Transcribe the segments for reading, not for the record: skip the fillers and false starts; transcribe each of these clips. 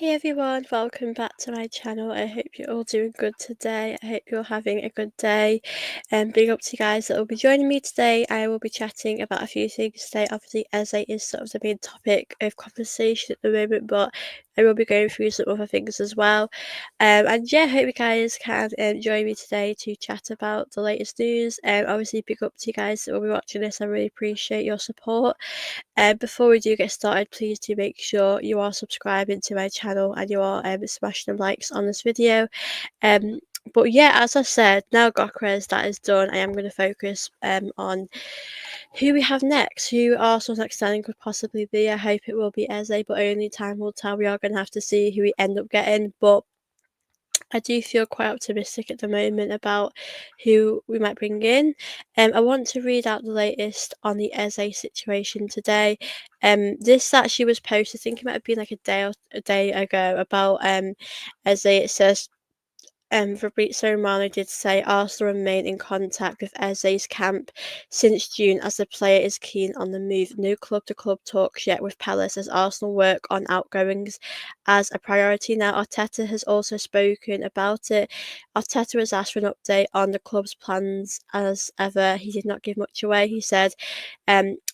Hey everyone, welcome back to my channel. I hope you're all doing good today. I hope you're having a good day. And big up to you guys that will be joining me today. I will be chatting about a few things today. Obviously, Eze is sort of the main topic of conversation at the moment, but I will be going through some other things as well. And yeah, hope you guys can join me today to chat about the latest news. Obviously, big up to you guys that will be watching this. I really appreciate your support. Before we do get started, please do make sure you are subscribing to my channel and you are smashing the likes on this video. Um, but yeah, as I said, now Gyokeres that is done, I am going to focus on who we have next, who Arsenal's next signing could possibly be. I hope it will be Eze, but only time will tell. We are going to have to see who we end up getting, but I do feel quite optimistic at the moment about who we might bring in. I want to read out the latest on the Eze situation today. This actually was posted, I think it might have been like a day ago about Eze. It says Fabrizio Romano did say Arsenal remain in contact with Eze's camp since June as the player is keen on the move. No club-to-club talks yet with Palace as Arsenal work on outgoings as a priority. Now, Arteta has also spoken about it. Arteta was asked for an update on the club's plans as ever. He did not give much away. He said,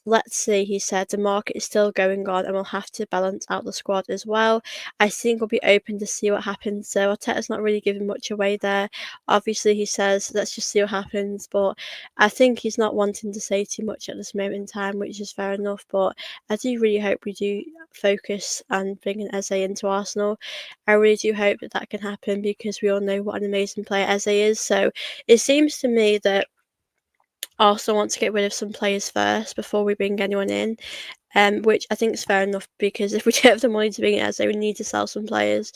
let's see, he said, the market is still going on and we'll have to balance out the squad as well. I think we'll be open to see what happens. So Arteta's not really giving much away there. Obviously, he says, let's just see what happens. But I think he's not wanting to say too much at this moment in time, which is fair enough. But I do really hope we do focus on bringing Eze into Arsenal. I really do hope that that can happen because we all know what an amazing player Eze is. So it seems to me that Arsenal want to get rid of some players first before we bring anyone in, which I think is fair enough because if we don't have the money to bring it as, they would need to sell some players.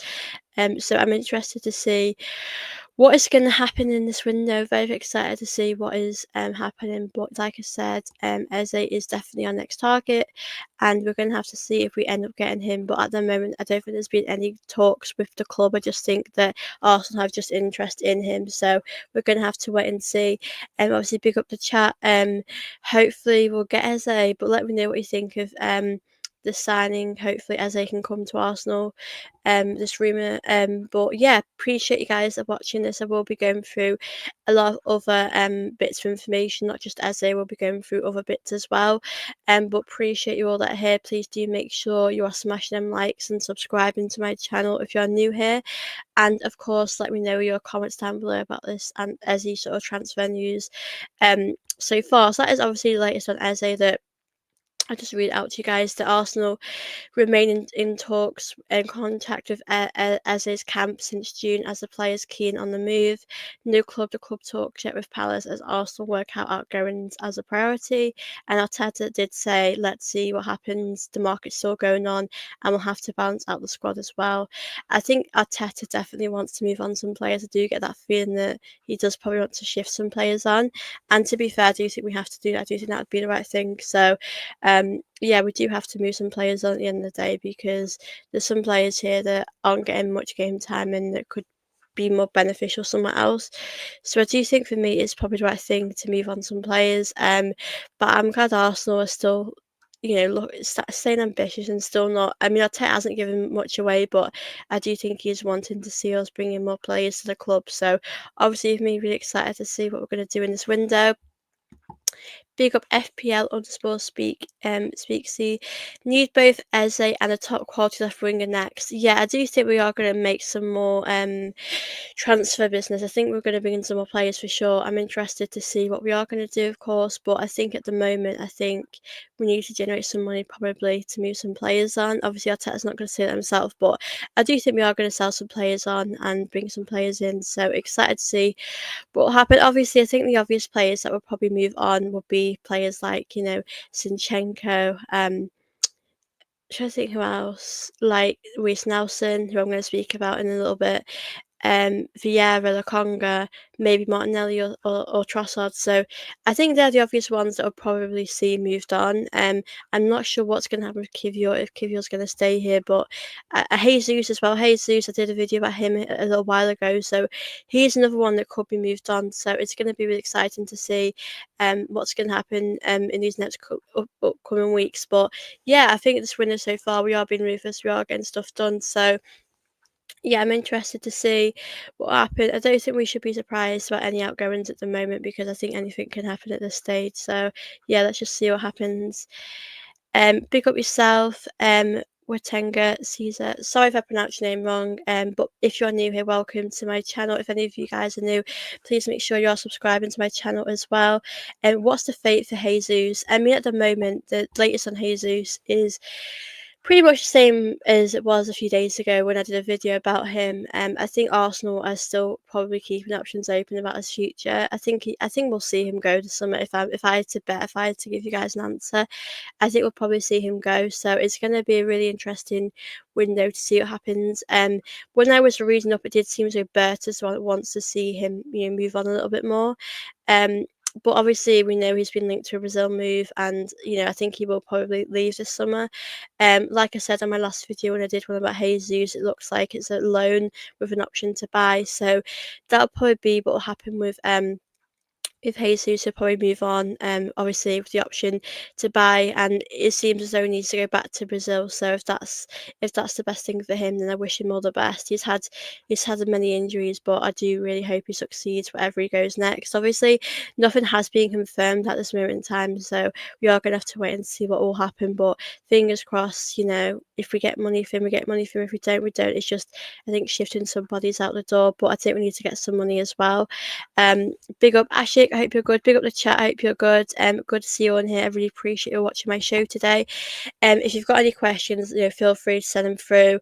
So I'm interested to see what is going to happen in this window. Very excited to see what is happening. But like I said, Eze is definitely our next target, and we're going to have to see if we end up getting him. But at the moment, I don't think there's been any talks with the club. I just think that Arsenal have just interest in him, so we're going to have to wait and see. Obviously, big up the chat. Hopefully, we'll get Eze, but let me know what you think of the signing. Hopefully, Eze can come to Arsenal. This rumour. But yeah, appreciate you guys are watching this. I will be going through a lot of other bits of information, not just Eze, we'll be going through other bits as well. But appreciate you all that are here. Please do make sure you are smashing them likes and subscribing to my channel if you're new here. And of course, let me know your comments down below about this and Eze sort of transfer news so far. So that is obviously the latest on Eze that I'll just read it out to you guys. That Arsenal remain in talks and contact with Eze's camp since June as the player is keen on the move. No club-to-club talks yet with Palace as Arsenal work out outgoings as a priority. And Arteta did say, let's see what happens. The market's still going on and we'll have to balance out the squad as well. I think Arteta definitely wants to move on some players. I do get that feeling that he does probably want to shift some players on. And to be fair, I do think we have to do that. I do think that would be the right thing. So, yeah, we do have to move some players on at the end of the day because there's some players here that aren't getting much game time and that could be more beneficial somewhere else. So I do think for me it's probably the right thing to move on some players. But I'm glad Arsenal are still, staying ambitious and still not. I mean, Arteta hasn't given much away, but I do think he's wanting to see us bring in more players to the club. So obviously, me really excited to see what we're going to do in this window. Big up FPL_speaksy. Need both Eze and a top quality left winger next. Yeah, I do think we are going to make some more transfer business. I think we're going to bring in some more players for sure. I'm interested to see what we are going to do, of course, but I think at the moment, I think we need to generate some money probably to move some players on. Obviously, Arteta's not going to say that himself, but I do think we are going to sell some players on and bring some players in. So excited to see what will happen. Obviously, I think the obvious players that will probably move on will be players like, Zinchenko, trying to think who else, like Reiss Nelson, who I'm going to speak about in a little bit. Vieira, Lokonga, maybe Martinelli or Trossard. So I think they're the obvious ones that will probably see moved on. I'm not sure what's going to happen with Kivior, if Kivio's going to stay here, but Jesus as well. Jesus, I did a video about him a little while ago, so he's another one that could be moved on. So it's going to be really exciting to see what's going to happen in these next upcoming weeks. But yeah, I think this winter so far, we are being ruthless, we are getting stuff done. So yeah, I'm interested to see what happens. I don't think we should be surprised about any outgoings at the moment because I think anything can happen at this stage. So yeah, let's just see what happens. Big up yourself, Watenga Caesar. Sorry if I pronounced your name wrong. But if you're new here, welcome to my channel. If any of you guys are new, please make sure you're subscribing to my channel as well. And what's the fate for Jesus? I mean, at the moment, the latest on Jesus is pretty much the same as it was a few days ago when I did a video about him. I think Arsenal are still probably keeping options open about his future. I think we'll see him go this summer. If I had to bet, if I had to give you guys an answer, I think we'll probably see him go. So it's going to be a really interesting window to see what happens. When I was reading up, it did seem as though Bertus wants to see him, move on a little bit more. But obviously, we know he's been linked to a Brazil move, and I think he will probably leave this summer. Like I said on my last video when I did one about Jesus, it looks like it's a loan with an option to buy. So that'll probably be what will happen with Jesus. He'll probably move on, obviously with the option to buy, and it seems as though he needs to go back to Brazil. So if that's the best thing for him, then I wish him all the best. He's had many injuries, but I do really hope he succeeds wherever he goes next. Obviously, nothing has been confirmed at this moment in time, so we are going to have to wait and see what will happen. But fingers crossed, if we get money for him, we get money for him. If we don't, we don't. It's just, I think, shifting some bodies out the door, but I think we need to get some money as well. Big up Ashik, I hope you're good. Big up the chat, I hope you're good. Good to see you on here. I really appreciate you watching my show today. If you've got any questions, feel free to send them through.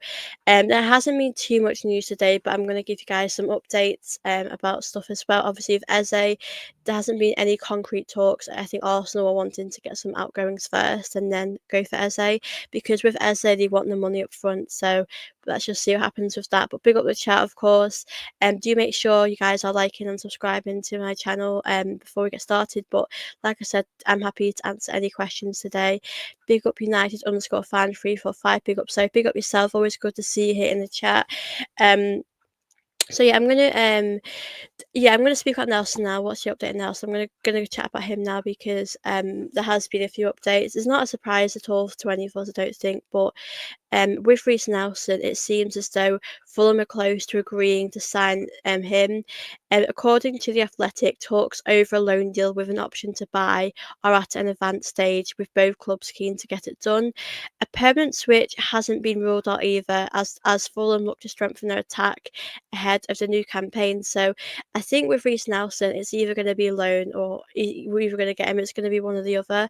There hasn't been too much news today, but I'm going to give you guys some updates about stuff as well. Obviously, with Eze, there hasn't been any concrete talks. I think Arsenal are wanting to get some outgoings first and then go for Eze, because with Eze, they want the money up front. So let's just see what happens with that. But big up the chat, of course. Do make sure you guys are liking and subscribing to my channel before we get started. But like I said, I'm happy to answer any questions today. Big up United _fan 345. Big up, so big up yourself. Always good to see you here in the chat. So yeah, I'm gonna speak about Nelson now. What's the update on Nelson? I'm gonna chat about him now because there has been a few updates. It's not a surprise at all to any of us, I don't think, but with Reiss Nelson, it seems as though Fulham are close to agreeing to sign him. According to The Athletic, talks over a loan deal with an option to buy are at an advanced stage, with both clubs keen to get it done. A permanent switch hasn't been ruled out either, as Fulham look to strengthen their attack ahead of the new campaign. So I think with Reiss Nelson, it's either going to be a loan or we're either going to get him. It's going to be one or the other.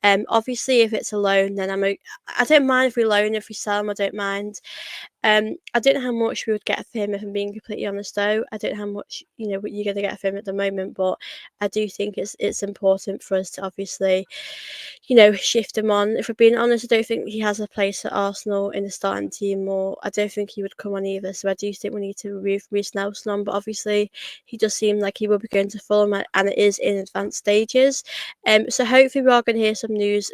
Obviously, if it's a loan, then I don't mind if we loan. If we sell him, I don't mind. I don't know how much we would get for him, if I'm being completely honest, though. I don't know how much what you're going to get for him at the moment, but I do think it's important for us to obviously shift him on. If we're being honest, I don't think he has a place at Arsenal in the starting team, or I don't think he would come on either. So I do think we need to remove Reiss Nelson on, but obviously he does seem like he will be going to Fulham, and it is in advanced stages. So hopefully we are going to hear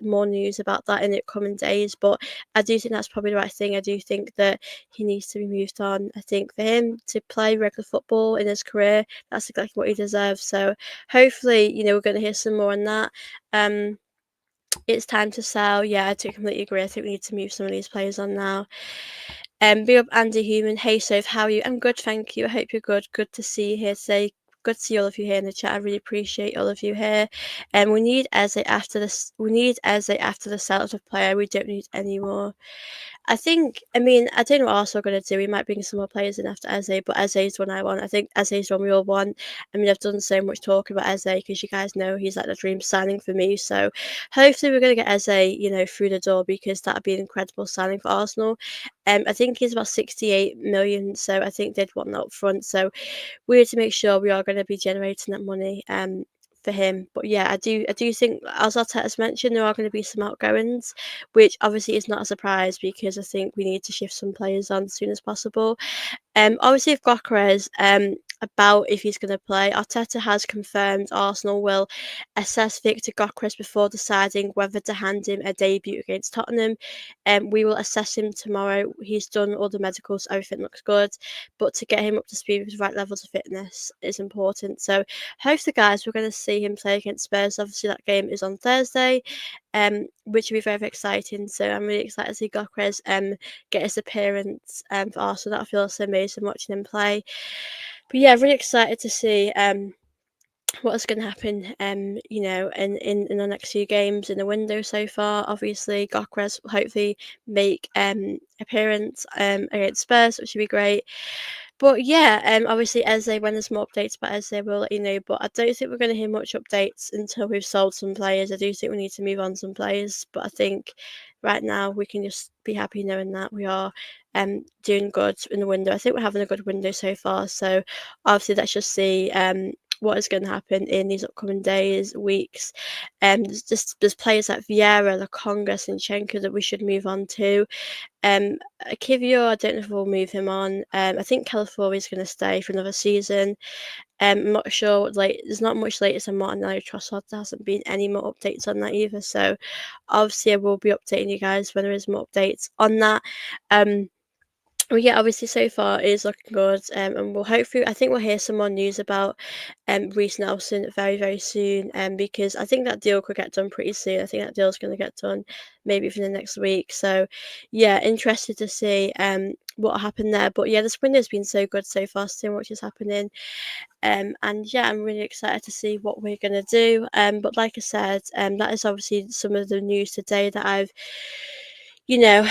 more news about that in the coming days. But I do think that's probably the right thing. I do think that he needs to be moved on. I think for him to play regular football in his career, that's exactly what he deserves. So hopefully, we're going to hear some more on that. It's time to sell. Yeah, I do completely agree. I think we need to move some of these players on now. Big up Andy Human. Hey Soph, how are you? I'm good, thank you. I hope you're good. Good to see you here today. Good to see all of you here in the chat. I really appreciate all of you here. And we need Eze after this. We need Eze after the sale of the player. We don't need any more. I don't know what Arsenal are going to do. We might bring some more players in after Eze, but Eze is the one I want. I think Eze is the one we all want. I've done so much talk about Eze because you guys know he's like the dream signing for me. So hopefully we're going to get Eze, through the door, because that would be an incredible signing for Arsenal. I think he's about 68 million, so I think they'd want that up front. So we need to make sure we are going to be generating that money for him. But yeah, I do think, as Arteta's mentioned, there are going to be some outgoings, which obviously is not a surprise because I think we need to shift some players on as soon as possible. Obviously, with Gyokeres, about if he's going to play, Arteta has confirmed Arsenal will assess Victor Gyokeres before deciding whether to hand him a debut against Tottenham. We will assess him tomorrow. He's done all the medicals, everything looks good, but to get him up to speed with the right levels of fitness is important. So, hopefully, guys, we're going to see him play against Spurs. Obviously, that game is on Thursday, which will be very, very exciting. So, I'm really excited to see Gyokeres get his appearance for Arsenal. That feels so amazing watching him play. But yeah, really excited to see what's going to happen. In the next few games in the window so far. Obviously, Gyokeres will hopefully make appearance against Spurs, which would be great. But yeah, obviously Eze, when there's more updates about Eze, we'll let you know. But I don't think we're going to hear much updates until we've sold some players. I do think we need to move on some players, but I think right now we can just be happy knowing that we are doing good in the window. I think we're having a good window so far. So obviously let's just see what is going to happen in these upcoming days, weeks. There's players like Vieira, Lokonga, Zinchenko that we should move on to. Kivio, I don't know if we'll move him on. I think Calafiori is going to stay for another season. I'm not sure. Like, there's not much latest on Martinelli Trossard. There hasn't been any more updates on that either. So, obviously, I will be updating you guys when there is more updates on that. Well, yeah, obviously so far it is looking good, and we'll hopefully I think we'll hear some more news about Reiss Nelson very very soon, because I think that deal could get done pretty soon. I think that deal's going to get done maybe within the next week. So yeah, interested to see what happened there. But yeah, this window's been so good so far, seeing what is happening. And yeah, I'm really excited to see what we're gonna do. But like I said, that is obviously some of the news today that I've, you know,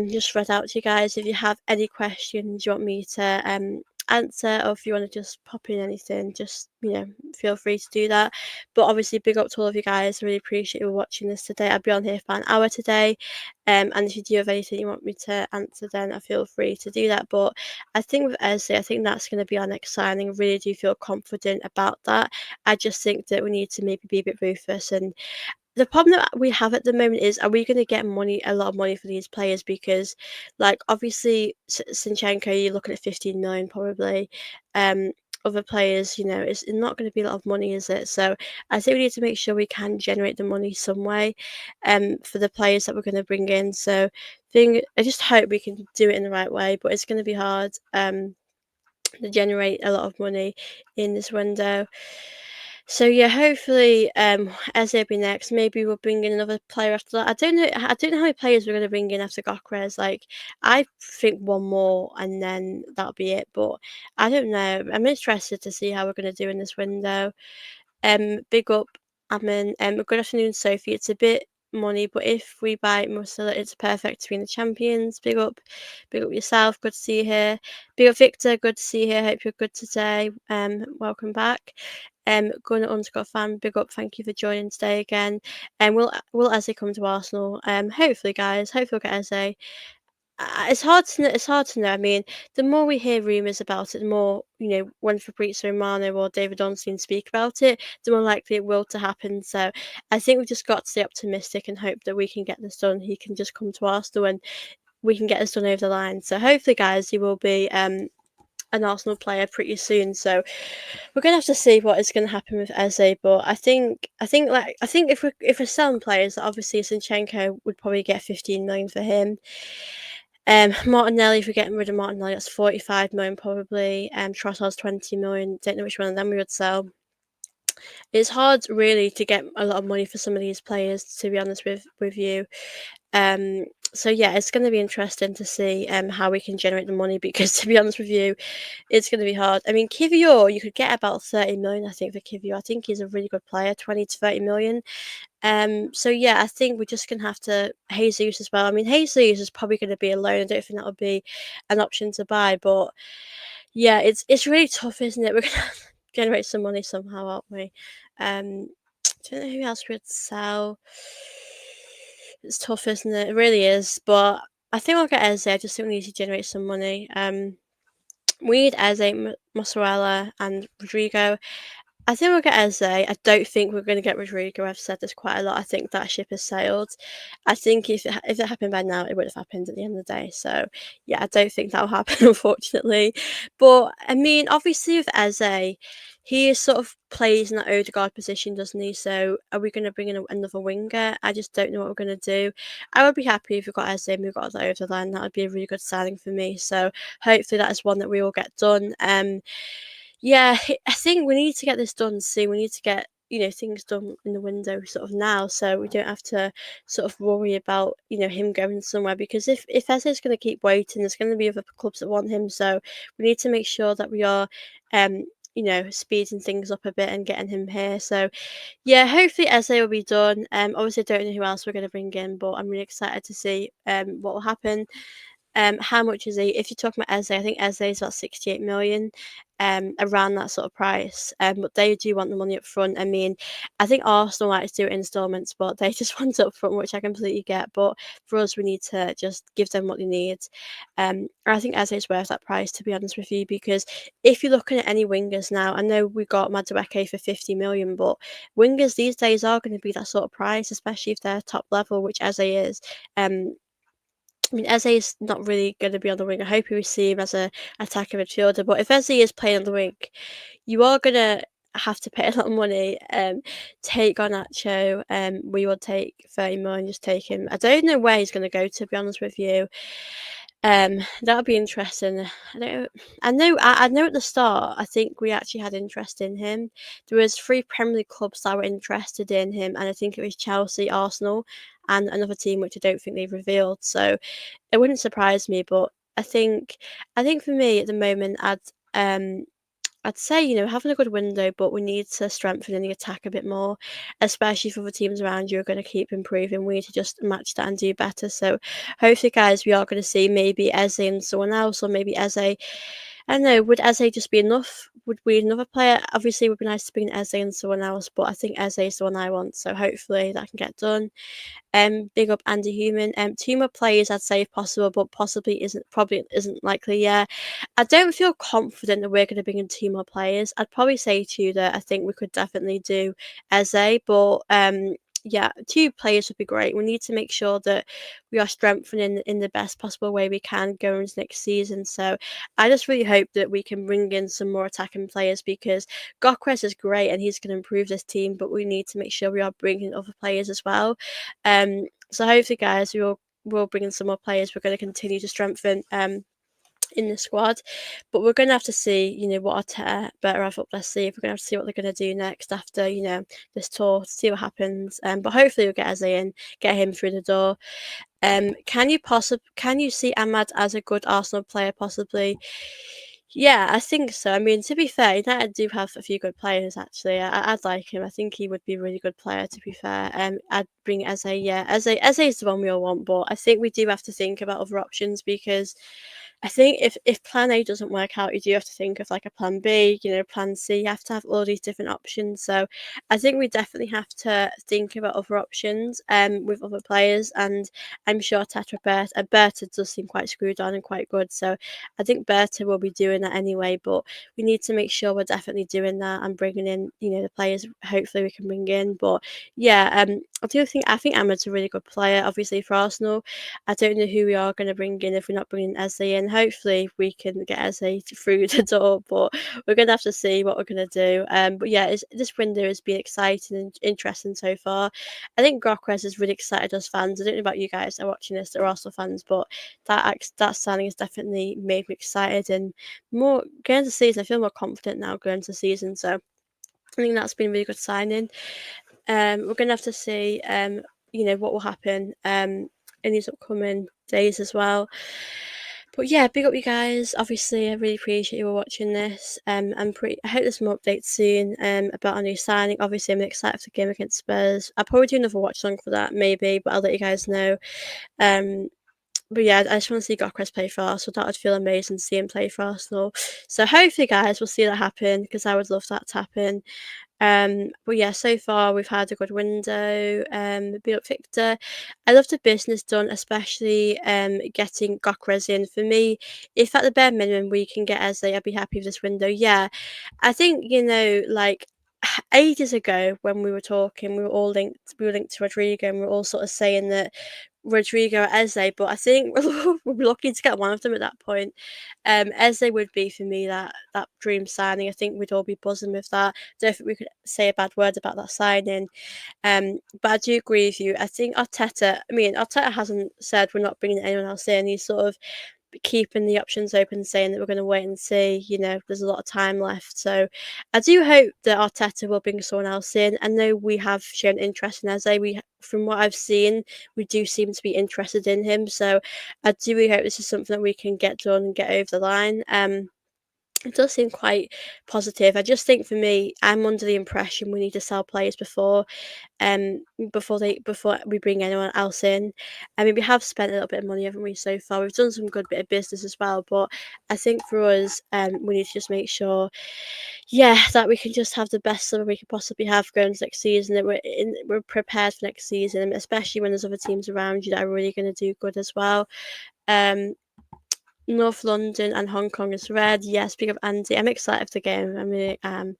just read out to you guys. If you have any questions you want me to answer, or if you want to just pop in anything, just feel free to do that. But obviously, big up to all of you guys. I really appreciate you watching this today. I'll be on here for an hour today. And if you do have anything you want me to answer, then I feel free to do that. But I think with Eze, I think that's going to be our next signing. I really do feel confident about that. I just think that we need to maybe be a bit ruthless. And the problem that we have at the moment is, are we going to get a lot of money for these players? Because, like, obviously, Zinchenko, you're looking at 15 million probably. Other players, it's not going to be a lot of money, is it? So I think we need to make sure we can generate the money some way, for the players that we're going to bring in. So, I just hope we can do it in the right way, but it's going to be hard. To generate a lot of money in this window. So yeah, hopefully, as they'll be next, maybe we'll bring in another player after that. I don't know. I don't know how many players we're going to bring in after Gyokeres. Like, I think one more, and then that'll be it. But I don't know. I'm interested to see how we're going to do in this window. Big up, Amin. Good afternoon, Sophie. It's a bit money, but if we buy Musilla, it's perfect to be in the champions. Big up yourself. Good to see you here. Big up Victor. Good to see you here. Hope you're good today. Welcome back. Gunner underscore fan. Big up. Thank you for joining today again. And will Eze come to Arsenal? Hopefully, guys. Hopefully, we'll get Eze. It's hard to know. It's hard to know. I mean, the more we hear rumours about it, the more when Fabrizio Romano or David Ornstein speak about it, the more likely it will to happen. So I think we've just got to stay optimistic and hope that we can get this done. He can just come to Arsenal and we can get this done over the line. So hopefully, guys, he will be an Arsenal player pretty soon. So we're gonna have to see what is gonna happen with Eze. But I think if we're selling players, obviously Zinchenko would probably get 15 million for him. Martinelli, if we're getting rid of Martinelli, that's 45 million probably. Trossard's 20 million. Don't know which one of them we would sell. It's hard really to get a lot of money for some of these players, to be honest with you. So yeah, it's going to be interesting to see how we can generate the money, because to be honest with you, it's going to be hard. I mean, Kivior, you could get about 30 million, I think, for Kivior. I think he's a really good player, 20 to 30 million. So yeah, I think we're just gonna have to Jesus as well. I mean, Jesus is probably gonna be a loan. I don't think that would be an option to buy, but yeah, it's really tough, isn't it? We're gonna have to generate some money somehow, aren't we? Don't know who else we'd sell. It's tough, isn't it? It really is, but I think I'll get Eze. I just think we need to generate some money. We need Eze, Mozzarella, and Rodrigo. I think we'll get Eze. I don't think we're going to get Rodrigo. I've said this quite a lot. I think that ship has sailed. I think if it happened by now, it would have happened at the end of the day. So yeah, I don't think that will happen, unfortunately. But I mean, obviously with Eze, he sort of plays in that Odegaard position, doesn't he? So are we going to bring in another winger? I just don't know what we're going to do. I would be happy if we got Eze and we got that over the line. That would be a really good signing for me. So hopefully that is one that we will get done. Yeah, I think we need to get this done soon. We need to get, things done in the window sort of now, so we don't have to sort of worry about, him going somewhere. Because if Eze's going to keep waiting, there's going to be other clubs that want him. So we need to make sure that we are, speeding things up a bit and getting him here. So yeah, hopefully Eze will be done. Obviously I don't know who else we're going to bring in, but I'm really excited to see what will happen. How much is he? If you're talking about Eze, I think Eze is about 68 million, around that sort of price. But they do want the money up front. I mean, I think Arsenal like to do it in installments, but they just want it up front, which I completely get. But for us, we need to just give them what they need. I think Eze is worth that price, to be honest with you, because if you're looking at any wingers now, I know we got Madueke for 50 million, but wingers these days are going to be that sort of price, especially if they're top level, which Eze is. Um, I mean, Eze is not really going to be on the wing. I hope we see him as a attacking midfielder. But if Eze is playing on the wing, you are going to have to pay a lot of money. Take Garnacho. We will take 30 million. Just take him. I don't know where he's going to go. To be honest with you, that'll be interesting. I don't. I know. At the start, I think we actually had interest in him. There was 3 Premier League clubs that were interested in him, and I think it was Chelsea, Arsenal, and another team which I don't think they've revealed. So it wouldn't surprise me, but I think for me at the moment, I'd say, having a good window, but we need to strengthen in the attack a bit more, especially if other teams around you are going to keep improving. We need to just match that and do better. So hopefully, guys, we are going to see maybe Eze and someone else, or maybe Eze. I don't know, would Eze just be enough? Would we need another player? Obviously, it would be nice to bring in Eze and someone else, but I think Eze is the one I want. So hopefully that can get done. Big up Andy Human. 2 more players, I'd say if possible, but probably isn't likely. Yeah, I don't feel confident that we're going to bring in 2 more players. I'd probably say to you that I think we could definitely do Eze, but yeah, 2 players would be great. We need to make sure that we are strengthening in the best possible way we can going into next season. So I just really hope that we can bring in some more attacking players, because Gyokeres is great and he's going to improve this team, but we need to make sure we are bringing other players as well. So hopefully, guys, we'll bring in some more players. We're going to continue to strengthen in the squad, but we're going to have to see, what Arteta better have up their sleeve. We're going to have to see what they're going to do next after, this tour, see what happens. But hopefully, we'll get Eze in, get him through the door. Can you see Ahmad as a good Arsenal player? Possibly. Yeah, I think so. I mean, to be fair, United do have a few good players actually. I'd like him. I think he would be a really good player. To be fair, I'd bring Eze. Yeah, Eze is the one we all want, but I think we do have to think about other options, because I think if plan A doesn't work out, you do have to think of like a plan B, plan C. You have to have all these different options. So I think we definitely have to think about other options with other players. And I'm sure Berta does seem quite screwed on and quite good. So I think Berta will be doing that anyway. But we need to make sure we're definitely doing that and bringing in, the players hopefully we can bring in. But yeah, I think Ahmed's a really good player, obviously for Arsenal. I don't know who we are going to bring in if we're not bringing Eze in. Hopefully, we can get Eze through the door, but we're going to have to see what we're going to do. But yeah, this window has been exciting and interesting so far. I think Gyokeres has really excited us fans. I don't know about you guys that are watching this that are Arsenal fans, but that signing has definitely made me excited and more going into the season. I feel more confident now going into the season. So I think that's been a really good signing. We're going to have to see, what will happen in these upcoming days as well. But yeah, big up you guys. Obviously, I really appreciate you all watching this. I hope there's more updates soon about our new signing. Obviously, I'm excited for the game against Spurs. I'll probably do another watch along for that, maybe, but I'll let you guys know. But yeah, I just want to see Gyokeres play for Arsenal. That would feel amazing to see him play for Arsenal. So hopefully, guys, we'll see that happen, because I would love that to happen. But yeah, so far we've had a good window. Big up Victor. I love the business done, especially getting Gyokeres in. For me, if at the bare minimum we can get Eze, I'd be happy with this window. Yeah, I think, like ages ago when we were talking, we were linked to Rodrigo, and we were all sort of saying that Rodrigo or Eze, but I think we're lucky to get one of them at that point. Eze would be for me that dream signing. I think we'd all be buzzing with that. Don't think we could say a bad word about that signing. But I do agree with you. I think Arteta. I mean, Arteta hasn't said we're not bringing anyone else in. He's sort of keeping the options open, saying that we're going to wait and see. There's a lot of time left, so I do hope that Arteta will bring someone else in. I know we have shown interest in Eze. From what I've seen, we do seem to be interested in him. So I do really hope this is something that we can get done and get over the line. It does seem quite positive. I just think for me, I'm under the impression we need to sell players um, before we bring anyone else in. I mean, we have spent a little bit of money, haven't we, so far? We've done some good bit of business as well, but I think for us, we need to just make sure, yeah, that we can just have the best summer we could possibly have going into next season. That we're prepared for next season, and especially when there's other teams around you that are really going to do good as well. Um, North London and Hong Kong is red. Yes, big up Andy. I'm excited for the game. I really am.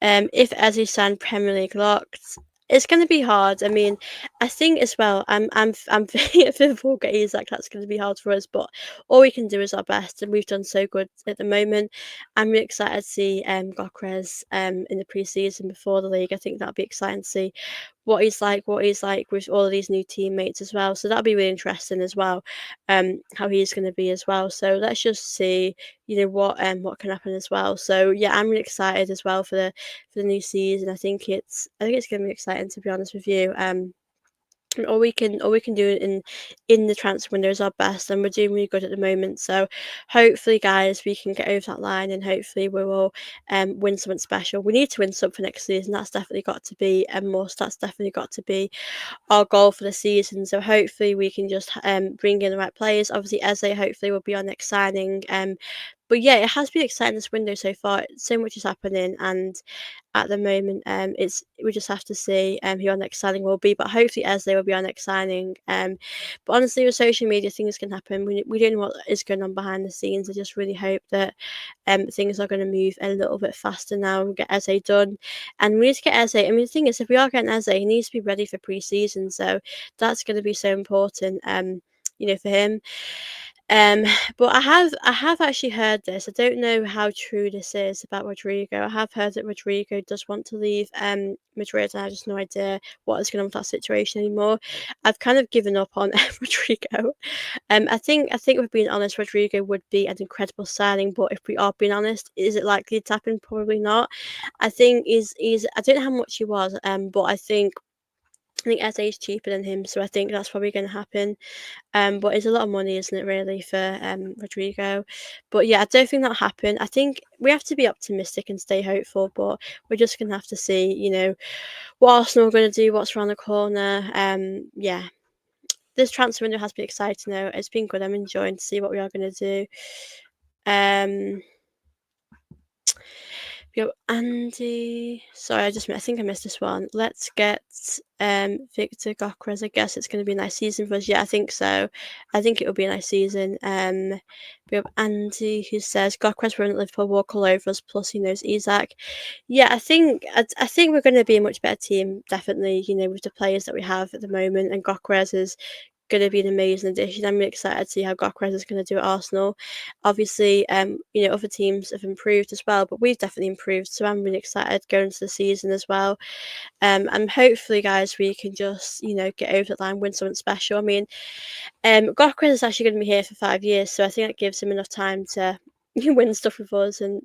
If Eze signed Premier League locked, it's going to be hard. I mean, I think as well. I'm for get Isak. That's going to be hard for us, but all we can do is our best, and we've done so good at the moment. I'm really excited to see Gyokeres in the pre-season before the league. I think that'll be exciting to see what he's like with all of these new teammates as well. So that'll be really interesting as well. How he's going to be as well. So let's just see, what can happen as well. So yeah, I'm really excited as well for the new season. I think it's going to be exciting, to be honest with you. And all we can do in the transfer window is our best, and we're doing really good at the moment. So hopefully, guys, we can get over that line, and hopefully we will win something special. We need to win something next season. That's definitely got to be a must. That's definitely got to be our goal for the season. So hopefully we can just bring in the right players. Obviously, Eze hopefully will be our next signing. But yeah, it has been exciting this window so far. So much is happening, and at the moment, it's we just have to see who our next signing will be. But hopefully, Eze will be our next signing. But honestly, with social media, things can happen. We don't know what is going on behind the scenes. I just really hope that things are going to move a little bit faster now and get Eze done. And we need to get Eze. I mean, the thing is, if we are getting Eze, he needs to be ready for pre-season. So that's going to be so important. For him. Um, but I have actually heard this. I don't know how true this is about Rodrigo. I have heard that Rodrigo does want to leave Madrid, and I have just no idea what is going on with that situation anymore. I've kind of given up on Rodrigo. I think if we're being honest, Rodrigo would be an incredible signing, but if we are being honest, is it likely to happen? Probably not. I think he's I don't know how much he was, but I think Eze is cheaper than him, so I think that's probably going to happen. But it's a lot of money, isn't it, really, for Rodrigo? But yeah, I don't think that'll happen. I think we have to be optimistic and stay hopeful, but we're just gonna have to see, what Arsenal are going to do, what's around the corner. Yeah, this transfer window has been exciting though. It's been good. I'm enjoying to see what we are going to do. Um, Yo, Andy. Sorry, I think I missed this one. Let's get Victor Gyokeres. I guess it's going to be a nice season for us. Yeah, I think so. I think it will be a nice season. We have Andy who says Gyokeres won't Liverpool walk all over us. Plus, he knows Isak. Yeah, I think we're going to be a much better team. Definitely, with the players that we have at the moment, and Gyokeres is going to be an amazing addition. I'm really excited to see how Gyokeres is going to do at Arsenal. Obviously, other teams have improved as well, but we've definitely improved. So I'm really excited going into the season as well. And hopefully, guys, we can just, get over the line, win something special. I mean, Gyokeres is actually going to be here for 5 years, so I think that gives him enough time to win stuff with us and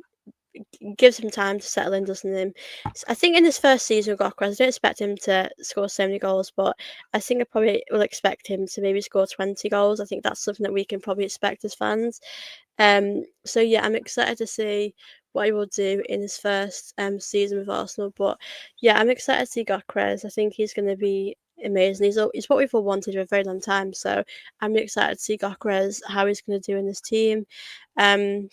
gives him time to settle in, doesn't him? I think in his first season with Gyokeres, I don't expect him to score so many goals, but I think I probably will expect him to maybe score 20 goals. I think that's something that we can probably expect as fans. So yeah, I'm excited to see what he will do in his first season with Arsenal. But yeah, I'm excited to see Gyokeres. I think he's going to be amazing. He's what we've all wanted for a very long time. So I'm really excited to see Gyokeres, how he's going to do in this team. Um,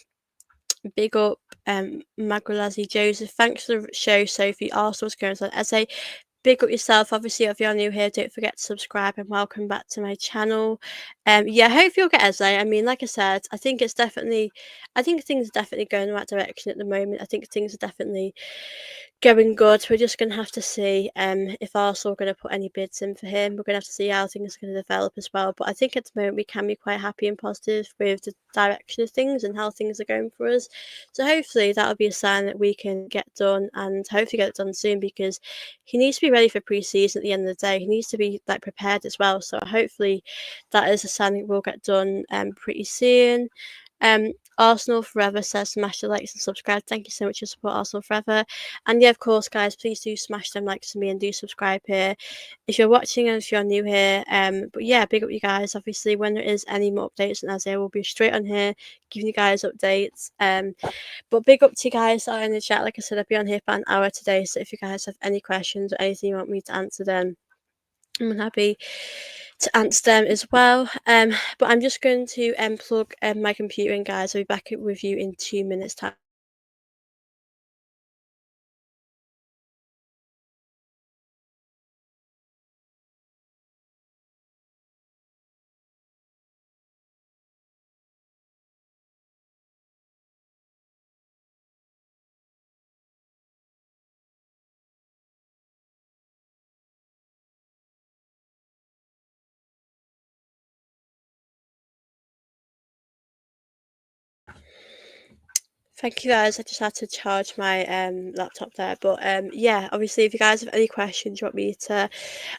Big up, Magulazi Joseph. Thanks for the show, Sophie. Arsenal's going on. I say, big up yourself. Obviously, if you're new here, don't forget to subscribe and welcome back to my channel. Yeah, I hope you'll get Eze. I mean, like I said, I think things are definitely going in the right direction at the moment. I think things are definitely going good. We're just going to have to see if Arsenal are going to put any bids in for him. We're going to have to see how things are going to develop as well. But I think at the moment we can be quite happy and positive with the direction of things and how things are going for us. So hopefully that'll be a sign that we can get done and hopefully get it done soon, because he needs to be ready for pre-season at the end of the day. He needs to be like prepared as well. So hopefully that is a sign that we'll get done pretty soon. Arsenal Forever says smash the likes and subscribe. Thank you so much for support, Arsenal Forever. And yeah, of course, guys, please do smash them likes for me and do subscribe here if you're watching and if you're new here. But yeah, big up you guys. Obviously, when there is any more updates, and as I will be straight on here giving you guys updates. But big up to you guys that are in the chat. Like I said, I'll be on here for an hour today. So if you guys have any questions or anything you want me to answer them, I'm happy to answer them as well. But I'm just going to plug my computer in, guys. I'll be back with you in 2 minutes time. Thank you, guys. I just had to charge my laptop there. But yeah, obviously if you guys have any questions you want me to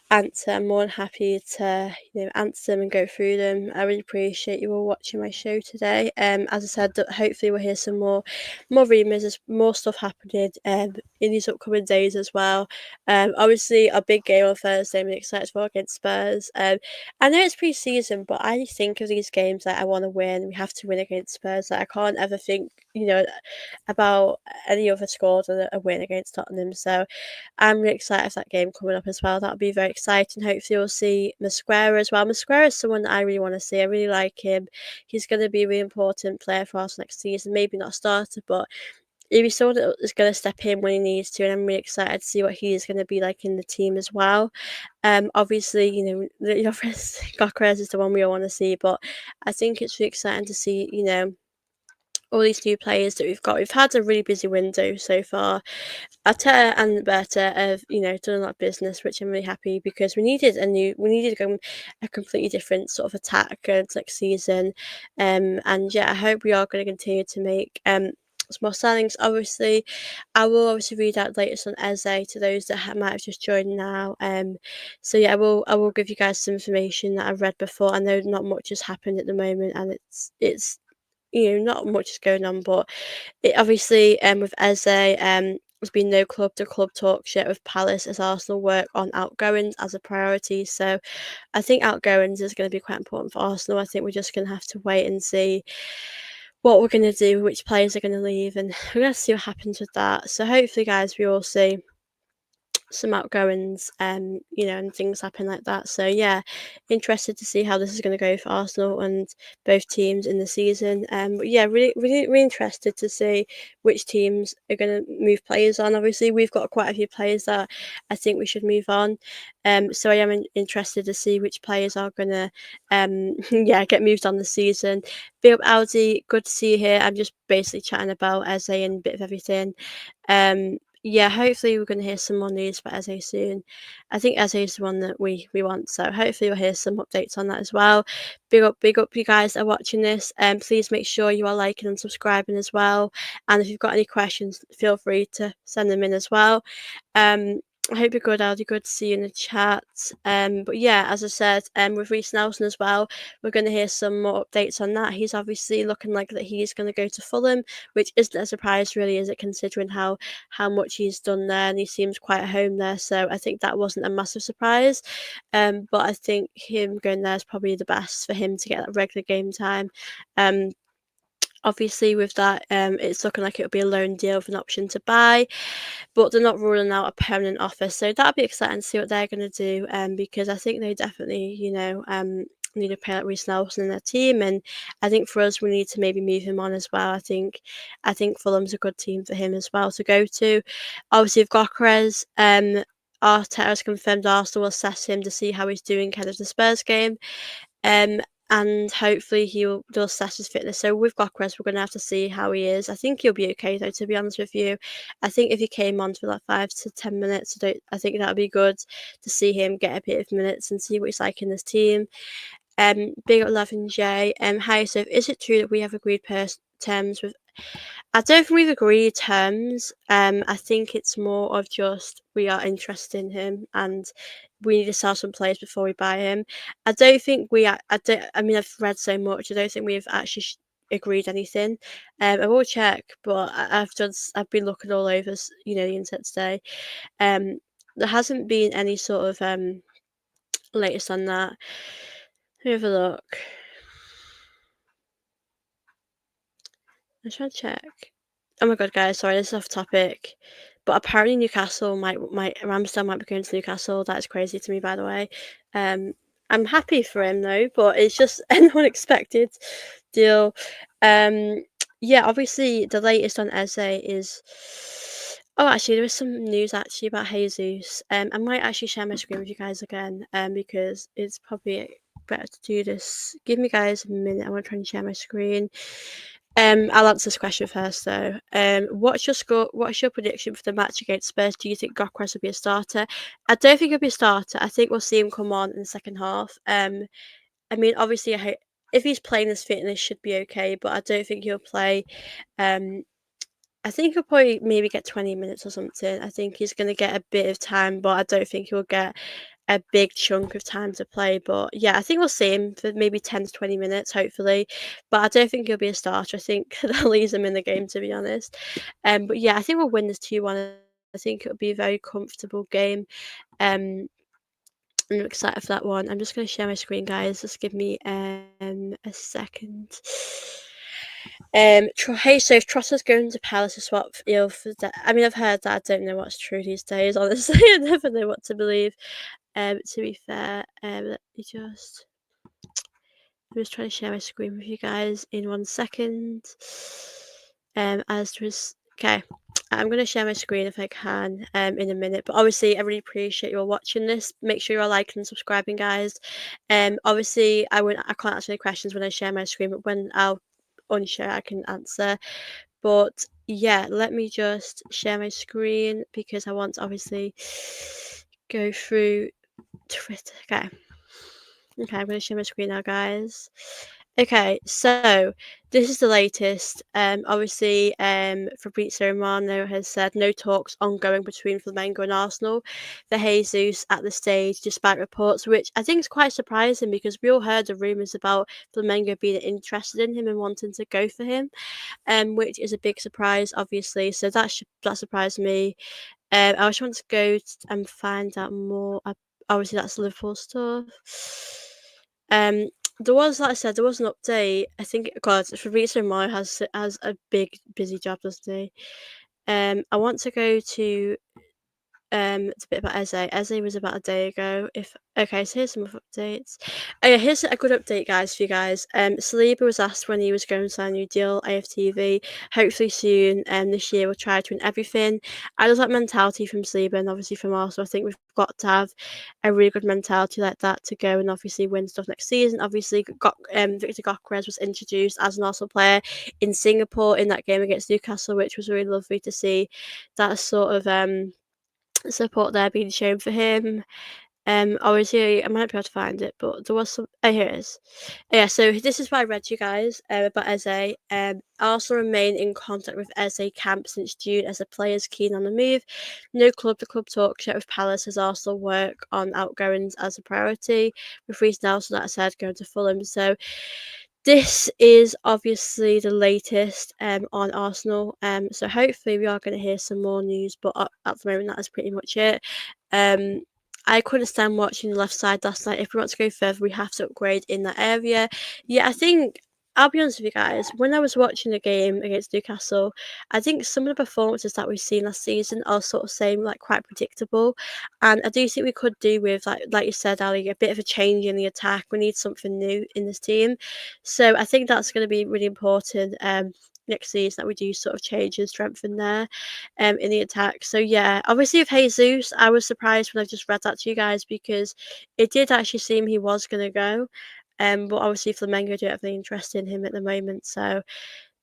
answer, I'm more than happy to answer them and go through them. I really appreciate you all watching my show today. As I said, hopefully we'll hear some more rumours, there's more stuff happening in these upcoming days as well. Obviously a big game on Thursday I'm excited for against Spurs. I know it's pre-season, but I think of these games like I want to win. We have to win against Spurs. Like, I can't ever think about any other score than a win against Tottenham. So I'm really excited for that game coming up as well. That'll be very exciting. Hopefully we'll see Mosquera as well. Mosquera is someone that I really want to see. I really like him. He's going to be a really important player for us next season. Maybe not a starter, but he'll be someone that is going to step in when he needs to. And I'm really excited to see what he is going to be like in the team as well. Obviously, the Gyokeres is the one we all want to see, but I think it's really exciting to see, all these new players that we've got. We've had a really busy window so far. Arteta and Berta have, done a lot of business, which I'm really happy, because we needed a completely different sort of attack next season. And yeah, I hope we are going to continue to make some more signings. Obviously, I will obviously read out the latest on Eze to those that might have just joined now. So yeah, I will give you guys some information that I've read before. I know not much has happened at the moment, and it's not much is going on, but it obviously with Eze, there's been no club to club talks yet with Palace, as Arsenal work on outgoings as a priority. So I think outgoings is going to be quite important for Arsenal. I think we're just going to have to wait and see what we're going to do, which players are going to leave, and we're going to see what happens with that. So hopefully, guys, we all see some outgoings, and things happen like that. So yeah, interested to see how this is going to go for Arsenal and both teams in the season. But yeah, really, really, really interested to see which teams are going to move players on. Obviously, we've got quite a few players that I think we should move on. So I am interested to see which players are going to, get moved on the season. Big up Audi, good to see you here. I'm just basically chatting about Eze and a bit of everything. Yeah, hopefully we're going to hear some more news for Eze soon. I think Eze is the one that we want, so hopefully we'll hear some updates on that as well. Big up you guys that are watching this, and please make sure you are liking and subscribing as well. And if you've got any questions, feel free to send them in as well. I hope you're good, Aldi. Good to see you in the chat. But yeah, as I said, with Reiss Nelson as well, we're going to hear some more updates on that. He's obviously looking like that he's going to go to Fulham, which isn't a surprise, really, is it, considering how much he's done there, and he seems quite at home there. So I think that wasn't a massive surprise. But I think him going there is probably the best for him to get that regular game time. Obviously, with that, it's looking like it'll be a loan deal with an option to buy, but they're not ruling out a permanent offer. So that'll be exciting to see what they're going to do, because I think they definitely, need a player like Reiss Nelson in their team, and I think for us, we need to maybe move him on as well. I think Fulham's a good team for him as well to go to. Obviously, with Gyokeres, Arteta has confirmed Arsenal will assess him to see how he's doing ahead of the Spurs game. and hopefully does assess his fitness. So with Gyokeres, we're going to have to see how he is. I think he'll be okay though, to be honest with you. I think if he came on for like 5 to 10 minutes, I think that would be good to see him get a bit of minutes and see what he's like in this team. Big up 11J. Hi, so is it true that we have agreed terms with? I don't think we've agreed terms. I think it's more of just we are interested in him and we need to sell some players before we buy him. I don't think I don't. I mean, I've read so much. I don't think we've actually agreed anything. I will check, but I've been looking all over, the internet today. There hasn't been any sort of latest on that. Let me have a look. I'm trying to check. Oh my god, guys, sorry, this is off topic. But apparently Newcastle might Ramsdale might be going to Newcastle. That is crazy to me, by the way. I'm happy for him though, but it's just an unexpected deal. Yeah, obviously the latest on Eze is. Oh, actually, there is some news actually about Jesus. I might actually share my screen with you guys again. Because it's probably better to do this. Give me guys a minute. I want to try and share my screen. I'll answer this question first though. What's your score? What's your prediction for the match against Spurs? Do you think Gyokeres will be a starter? I don't think he'll be a starter. I think we'll see him come on in the second half. I mean, obviously, if he's playing this fitness, should be okay, but I don't think he'll play. I think he'll probably maybe get 20 minutes or something. I think he's going to get a bit of time, but I don't think he'll get a big chunk of time to play. But yeah, I think we'll see him for maybe 10 to 20 minutes, hopefully. But I don't think he'll be a starter. I think they'll leave him in the game, to be honest. But yeah, I think we'll win this 2-1. I think it'll be a very comfortable game. I'm excited for that one. I'm just going to share my screen, guys. Just give me a second. Hey, so if Trotter's going to Palace to swap Eel for that, I mean, I've heard that. I don't know what's true these days. Honestly, I never know what to believe. To be fair, let me just. I'm just trying to share my screen with you guys in 1 second. As there is okay. I'm going to share my screen if I can in a minute. But obviously, I really appreciate you all watching this. Make sure you're liking and subscribing, guys. Obviously, I can't answer any questions when I share my screen, but when I'll unshare, I can answer. But yeah, let me just share my screen because I want to obviously go through Twitter. Okay. Okay, I'm going to share my screen now, guys. Okay, so this is the latest. Obviously, Fabrizio Romano has said no talks ongoing between Flamengo and Arsenal for Jesus at this stage, despite reports, which I think is quite surprising because we all heard the rumours about Flamengo being interested in him and wanting to go for him, which is a big surprise, obviously. So that surprised me. I just want to go and find out more. Obviously, that's Liverpool stuff. There was, like I said, there was an update. I think God, Fabrizio Romano has a big busy job, doesn't he? I want to go to it's a bit about Eze. Eze was about a day ago. Okay, so here's some updates. Oh yeah, here's a good update, guys, for you guys. Saliba was asked when he was going to sign a new deal, AFTV. Hopefully soon. This year we'll try to win everything. I just like mentality from Saliba and obviously from Arsenal. I think we've got to have a really good mentality like that to go and obviously win stuff next season. Obviously, Victor Gyokeres was introduced as an Arsenal player in Singapore in that game against Newcastle, which was really lovely to see. That sort of support there being shown for him. Obviously, I might be able to find it, but there was some. Oh, here it is. Yeah, so this is what I read to you guys about Eze. Arsenal remain in contact with Eze camp since June as the player is keen on the move. No club-to-club talks yet with Palace as Arsenal work on outgoings as a priority. With Reiss Nelson, that I said, going to Fulham. So this is obviously the latest on Arsenal. So hopefully we are going to hear some more news, but at the moment that is pretty much it. I couldn't stand watching the left side last night. If we want to go further, we have to upgrade in that area. Yeah, I think I'll be honest with you guys. When I was watching the game against Newcastle, I think some of the performances that we've seen last season are sort of same, like quite predictable. And I do think we could do with like you said, Ali, a bit of a change in the attack. We need something new in this team. So I think that's going to be really important. Next season that we do sort of change and strengthen there in the attack. So yeah, obviously with Jesus, I was surprised when I just read that to you guys because it did actually seem he was going to go. But obviously Flamengo don't have any interest in him at the moment, so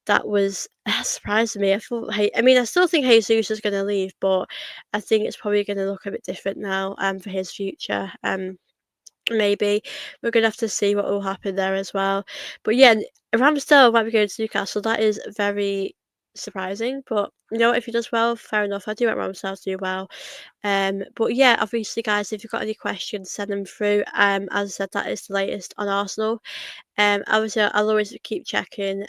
that was that surprised me. I thought, hey, I mean, I still think Jesus is going to leave, but I think it's probably going to look a bit different now, for his future. Maybe we're gonna have to see what will happen there as well. But yeah, Ramsdale might be going to Newcastle. That is very surprising, but you know what? If he does well, fair enough. I do want Ramsdale to do well. But yeah, obviously, guys, if you've got any questions, send them through. As I said, that is the latest on Arsenal. Obviously, I'll always keep checking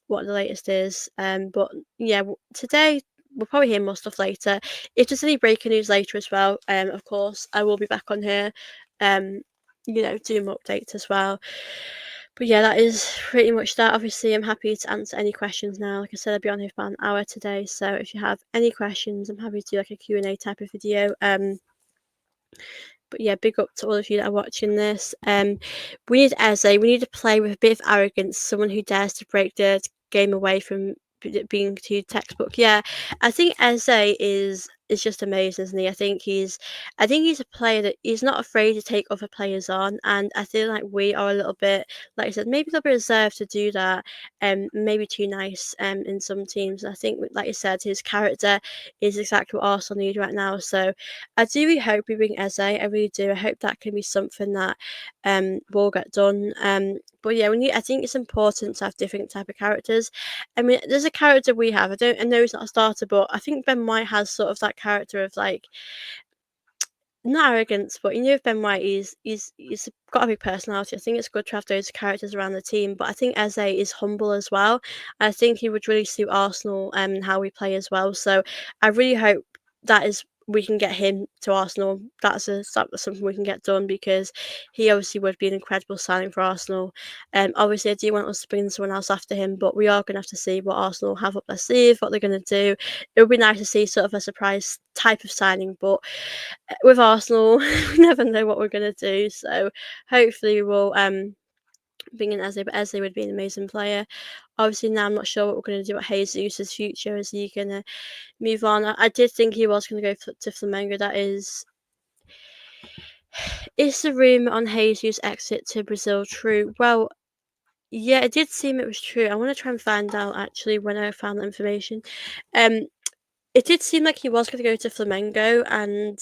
what the latest is. But yeah, today we'll probably hear more stuff later. If there's any breaking news later as well, of course, I will be back on here. Um, doing more updates as well. But yeah, that is pretty much that. Obviously, I'm happy to answer any questions now. Like I said, I'll be on here for about an hour today. So if you have any questions, I'm happy to do like a Q&A type of video. But yeah, big up to all of you that are watching this. We need Eze. We need to play with a bit of arrogance. Someone who dares to break the game away from being too textbook. Yeah, I think Eze is just amazing, isn't he? I think he's a player that he's not afraid to take other players on, and I feel like we are a little bit, like I said, maybe a little bit reserved to do that. Maybe too nice. In some teams, I think, like you said, his character is exactly what Arsenal need right now. So I do really hope we bring Eze. I really do. I hope that can be something that will get done. But yeah, I think it's important to have different type of characters. I mean, there's a character we have. I know he's not a starter, but I think Ben White has sort of that character of like not arrogance, but you know, if Ben White he's got a big personality. I think it's good to have those characters around the team. But I think Eze is humble as well. I think he would really suit Arsenal and how we play as well. So I really hope that is we can get him to Arsenal. That's something we can get done because he obviously would be an incredible signing for Arsenal. Obviously I do want us to bring someone else after him, but we are going to have to see what Arsenal have up their sleeve, what they're going to do. It would be nice to see sort of a surprise type of signing, but with Arsenal, we never know what we're going to do. So hopefully we'll bring in Eze, but Eze would be an amazing player. Obviously now I'm not sure what we're going to do at Jesus' future. Is he going to move on? I did think he was going to go to Flamengo. That is the rumour on Jesus' exit to Brazil true? Well, yeah, it did seem it was true. I want to try and find out actually when I found that information. Um, It did seem like he was going to go to Flamengo, and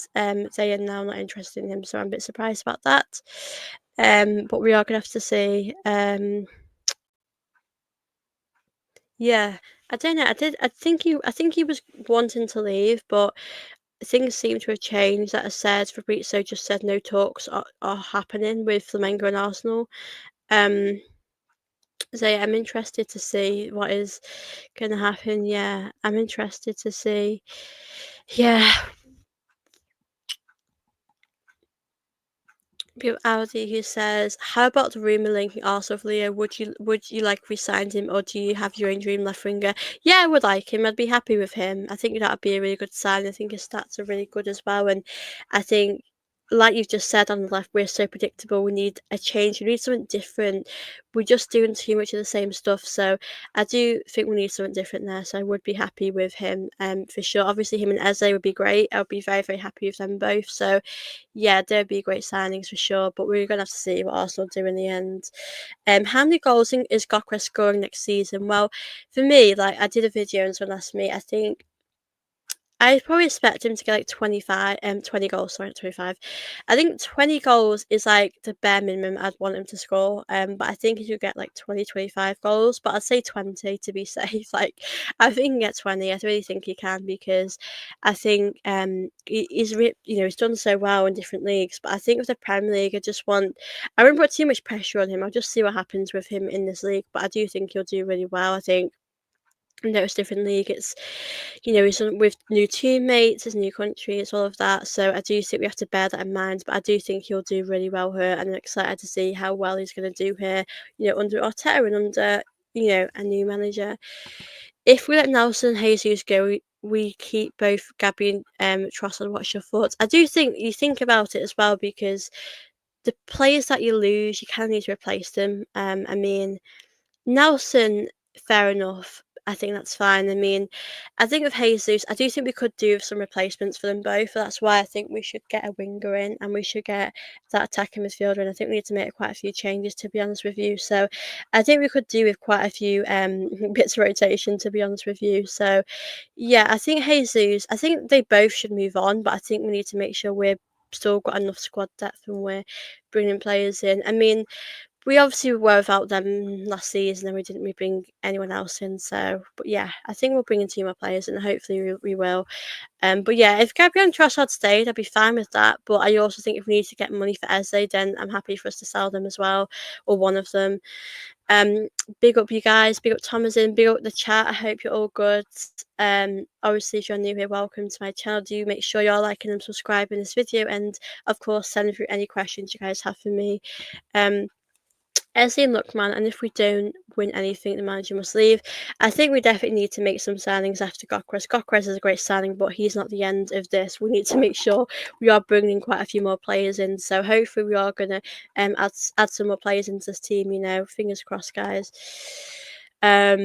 they are now not interested in him, so I'm a bit surprised about that. But we are going to have to see. Yeah, I don't know. I think he was wanting to leave, but things seem to have changed. That I said, Fabrizio just said no talks are happening with Flamengo and Arsenal. Um, so yeah, I'm interested to see what is going to happen. Yeah, I'm interested to see. Yeah, Audi who says, "How about the rumor linking Arsenal with Leo? Would you like re-sign him, or do you have your own dream left winger?" Yeah, I would like him. I'd be happy with him. I think that would be a really good sign. I think his stats are really good as well, and I think, like you've just said on the left, we're so predictable. We need a change. We need something different. We're just doing too much of the same stuff. So I do think we need something different there. So I would be happy with him, for sure. Obviously, him and Eze would be great. I would be very, very happy with them both. So yeah, they'd be great signings for sure, but we're gonna have to see what Arsenal do in the end. How many goals is Gyokeres scoring next season? Well, for me, like I did a video and someone asked me, I think I probably expect him to get like 20 goals, sorry, 25. I think 20 goals is like the bare minimum I'd want him to score. But I think he should get like 20, 25 goals, but I'd say 20 to be safe. Like, I think he can get 20. I really think he can because I think he's done so well in different leagues. But I think with the Premier League, I wouldn't put too much pressure on him. I'll just see what happens with him in this league. But I do think he'll do really well. I think it's different league. It's he's with new teammates, his new country, it's all of that. So I do think we have to bear that in mind. But I do think he'll do really well here, and I'm excited to see how well he's going to do here. Under Arteta and under a new manager. If we let Nelson and Jesus go, we keep both Gabby and Trossard. What's your thoughts? I do think you think about it as well because the players that you lose, you kind of need to replace them. I mean, Nelson, fair enough. I think that's fine. I mean, I think with Jesus, I do think we could do with some replacements for them both. That's why I think we should get a winger in and we should get that attacking midfielder. And I think we need to make quite a few changes, to be honest with you. So I think we could do with quite a few bits of rotation, to be honest with you. So yeah, I think Jesus, I think they both should move on, but I think we need to make sure we're still got enough squad depth and we're bringing players in. I mean, we obviously were without them last season and we didn't really bring anyone else in. So, but yeah, I think we'll bring in 2 more players and hopefully we will. But yeah, if Gabriel and Trossard stayed, I'd be fine with that. But I also think if we need to get money for Eze, then I'm happy for us to sell them as well, or one of them. Um, Big up you guys, big up Thomas in, big up the chat. I hope you're all good. Obviously, if you're new here, welcome to my channel. Do make sure you're liking and subscribing this video, and of course, send through any questions you guys have for me. Eze and Lookman, and if we don't win anything, the manager must leave. I think we definitely need to make some signings after Gyökeres. Gyökeres is a great signing, but he's not the end of this. We need to make sure we are bringing quite a few more players in. So hopefully we are going to add some more players into this team. You know, fingers crossed, guys. For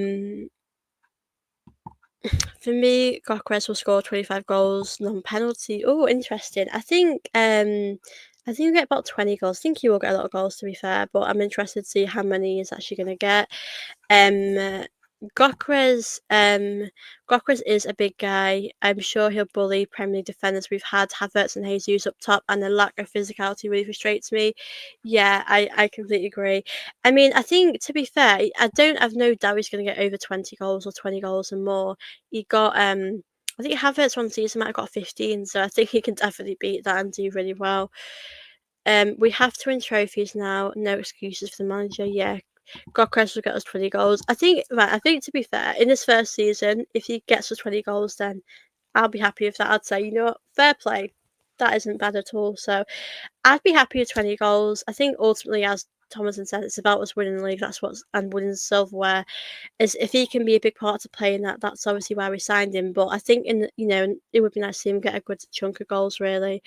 me, Gyökeres will score 25 goals, non-penalty. Oh, interesting. I think he'll get about 20 goals. I think he will get a lot of goals, to be fair, but I'm interested to see how many he's actually going to get. Gyokeres, Gyokeres is a big guy. I'm sure he'll bully Premier League defenders. We've had Havertz and Jesus up top, and the lack of physicality really frustrates me. Yeah, I completely agree. I mean, I think, to be fair, I've no doubt he's going to get over 20 goals or 20 goals and more. He got I think Havertz one season might have got 15, so I think he can definitely beat that and do really well. We have to win trophies now. No excuses for the manager. Yeah, Gyokeres will get us 20 goals. I think, right, I think to be fair, in his first season, if he gets us 20 goals, then I'll be happy with that. I'd say, you know what, fair play. That isn't bad at all. So I'd be happy with 20 goals. I think ultimately, as Thomason said, it's about us winning the league. That's what's, and winning silverware. Is if he can be a big part to playing that, that's obviously why we signed him. But I think it would be nice to see him get a good chunk of goals, really.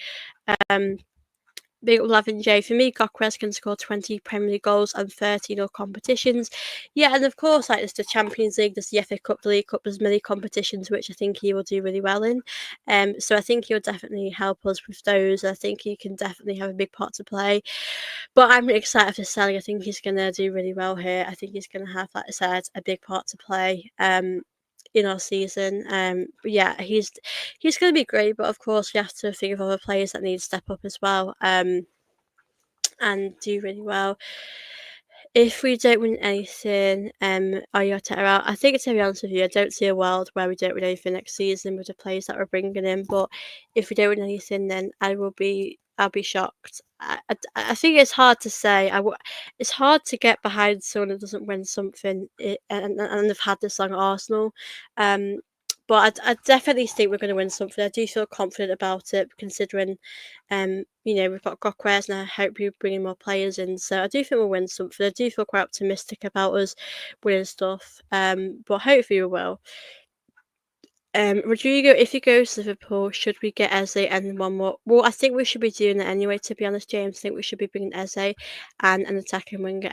Big up Lavin J. For me, Gyökeres can score 20 Premier League goals and 30 in all competitions. Yeah, and of course, like there's the Champions League, there's the FA Cup, the League Cup, there's many competitions which I think he will do really well in. So I think he'll definitely help us with those. I think he can definitely have a big part to play. But I'm really excited for Sally. I think he's gonna do really well here. I think he's gonna have, like I said, a big part to play. In our season. But yeah, he's going to be great. But of course, we have to think of other players that need to step up as well. And do really well. If we don't win anything, Arteta out. I think, to be honest with you, I don't see a world where we don't win anything next season with the players that we're bringing in. But if we don't win anything, then I'll be shocked. I think it's hard to say. It's hard to get behind someone who doesn't win something, and they've had this long at Arsenal. But I definitely think we're going to win something. I do feel confident about it, considering, we've got Gyokeres, and I hope we're bringing more players in. So I do think we'll win something. I do feel quite optimistic about us winning stuff. But hopefully we will. Rodrigo, if he goes to Liverpool, should we get Eze and one more? Well, I think we should be doing it anyway. To be honest, James, I think we should be bringing Eze and an attacking winger,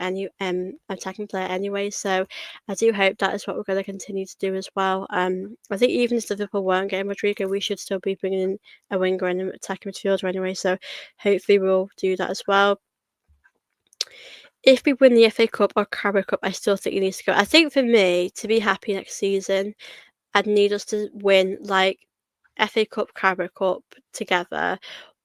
attacking player anyway. So I do hope that is what we're going to continue to do as well. I think even if Liverpool weren't getting Rodrigo, we should still be bringing in a winger and an attacking midfielder anyway. So hopefully we'll do that as well. If we win the FA Cup or Carabao Cup, I still think he needs to go. I think for me to be happy next season, I'd need us to win like FA Cup, Carabao Cup together,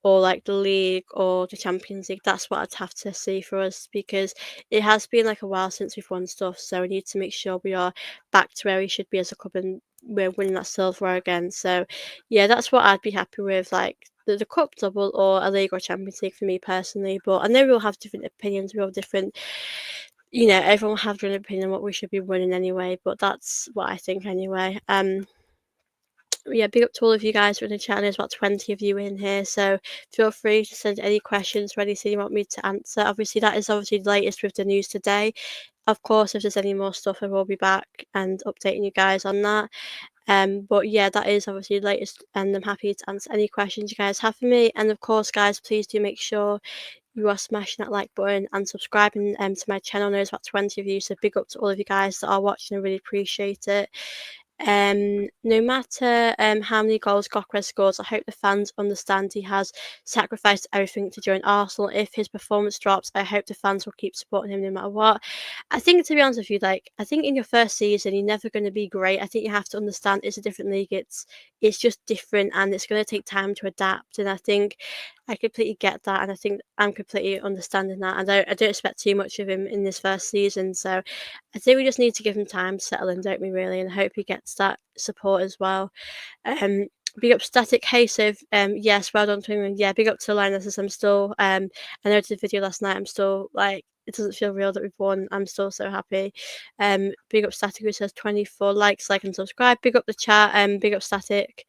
or like the league or the Champions League. That's what I'd have to see for us, because it has been like a while since we've won stuff. So we need to make sure we are back to where we should be as a club and we're winning that silverware again. So yeah, that's what I'd be happy with, like the cup double or a league or Champions League for me personally. But I know we'll have different opinions. We'll have different, everyone will have different opinion on what we should be winning anyway. But that's what I think anyway. Yeah, big up to all of you guys for in the chat. There's about 20 of you in here, so feel free to send any questions or anything you want me to answer. Obviously, that is obviously the latest with the news today. Of course, if there's any more stuff, I will be back and updating you guys on that. But yeah, that is obviously the latest, and I'm happy to answer any questions you guys have for me. And of course, guys, please do make sure you are smashing that like button and subscribing to my channel. There's about 20 of you, so big up to all of you guys that are watching. I really appreciate it. No matter how many goals Gyokeres scores, I hope the fans understand he has sacrificed everything to join Arsenal. If his performance drops, I hope the fans will keep supporting him no matter what. I think, to be honest with you, like, I think in your first season you're never going to be great. I think you have to understand it's a different league. It's just different, and it's going to take time to adapt. And I think I completely get that, and I think I'm completely understanding that. I don't expect too much of him in this first season, so I think we just need to give him time to settle in, don't we, really? And I hope he gets that support as well. Um, big up Static Hey, so yes, well done to him. Yeah, big up to Linus. I'm still I know I did a video last night. I'm still like, it doesn't feel real that we've won. I'm still so happy. Big up Static, who says 24 likes, like and subscribe. Big up the chat. Big up Static,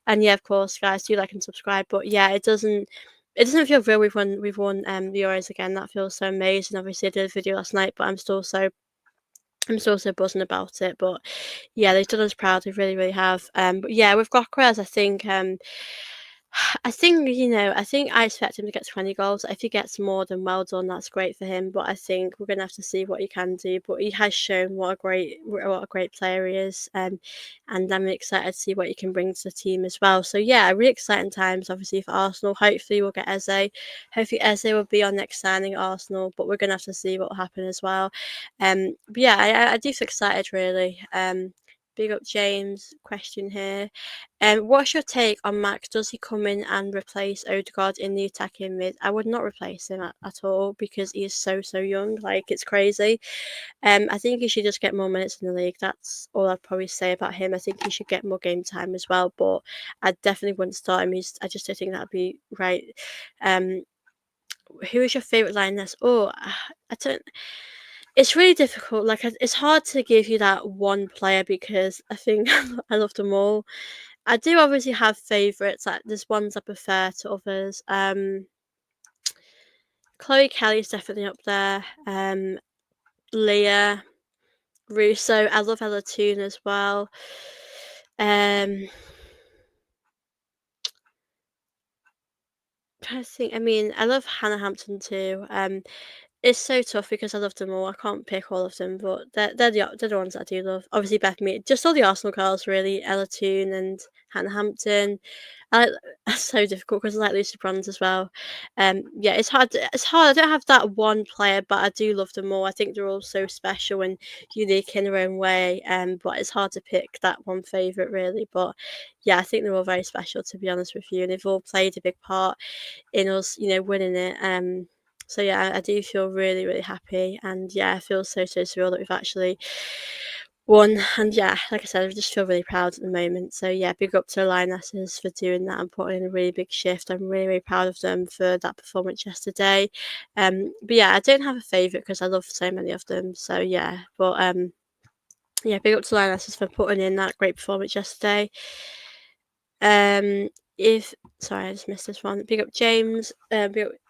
and yeah, of course, guys, do like and subscribe. But yeah, it doesn't feel real. We've won the Euros again. That feels so amazing. Obviously, I did a video last night, but I'm still so buzzing about it. But yeah, they've done us proud. They really, really have. But yeah, with Gyokeres, I think I expect him to get 20 goals. If he gets more, then well done. That's great for him. But I think we're gonna have to see what he can do. But he has shown what a great player he is. And I'm excited to see what he can bring to the team as well. So yeah, really exciting times, obviously, for Arsenal. Hopefully, we'll get Eze. Hopefully, Eze will be our next signing at Arsenal. But we're gonna have to see what will happen as well. But yeah, I do feel excited, really. Big up James. Question here. What's your take on Max? Does he come in and replace Odegaard in the attacking mid? I would not replace him at all, because he is so young. Like, it's crazy. I think he should just get more minutes in the league. That's all I'd probably say about him. I think he should get more game time as well. But I definitely wouldn't start him. I just don't think that'd be right. Um, who is your favourite lioness? Oh, I don't. It's really difficult. Like, it's hard to give you that one player, because I think I love them all. I do obviously have favourites. Like, there's ones I prefer to others. Chloe Kelly's definitely up there. Leah, Russo. I love Ella Toon as well. Trying to think. I mean, I love Hannah Hampton too. It's so tough because I love them all. I can't pick all of them, but they're the ones that I do love. Obviously, Beth Mead, just all the Arsenal girls really. Ella Toon and Hannah Hampton. I It's so difficult because I like Lucy Bronze as well. Yeah, it's hard. It's hard. I don't have that one player, but I do love them all. I think they're all so special and unique in their own way. But it's hard to pick that one favorite really. But yeah, I think they're all very special, to be honest with you, and they've all played a big part in us, winning it. So yeah, I do feel really, really happy, and yeah, I feel so surreal that we've actually won. And yeah, like I said, I just feel really proud at the moment. So yeah, big up to the Lionesses for doing that and putting in a really big shift. I'm really, really proud of them for that performance yesterday. But yeah, I don't have a favourite because I love so many of them. So yeah, but yeah, big up to Lionesses for putting in that great performance yesterday. If Sorry, I just missed this one. Big up James.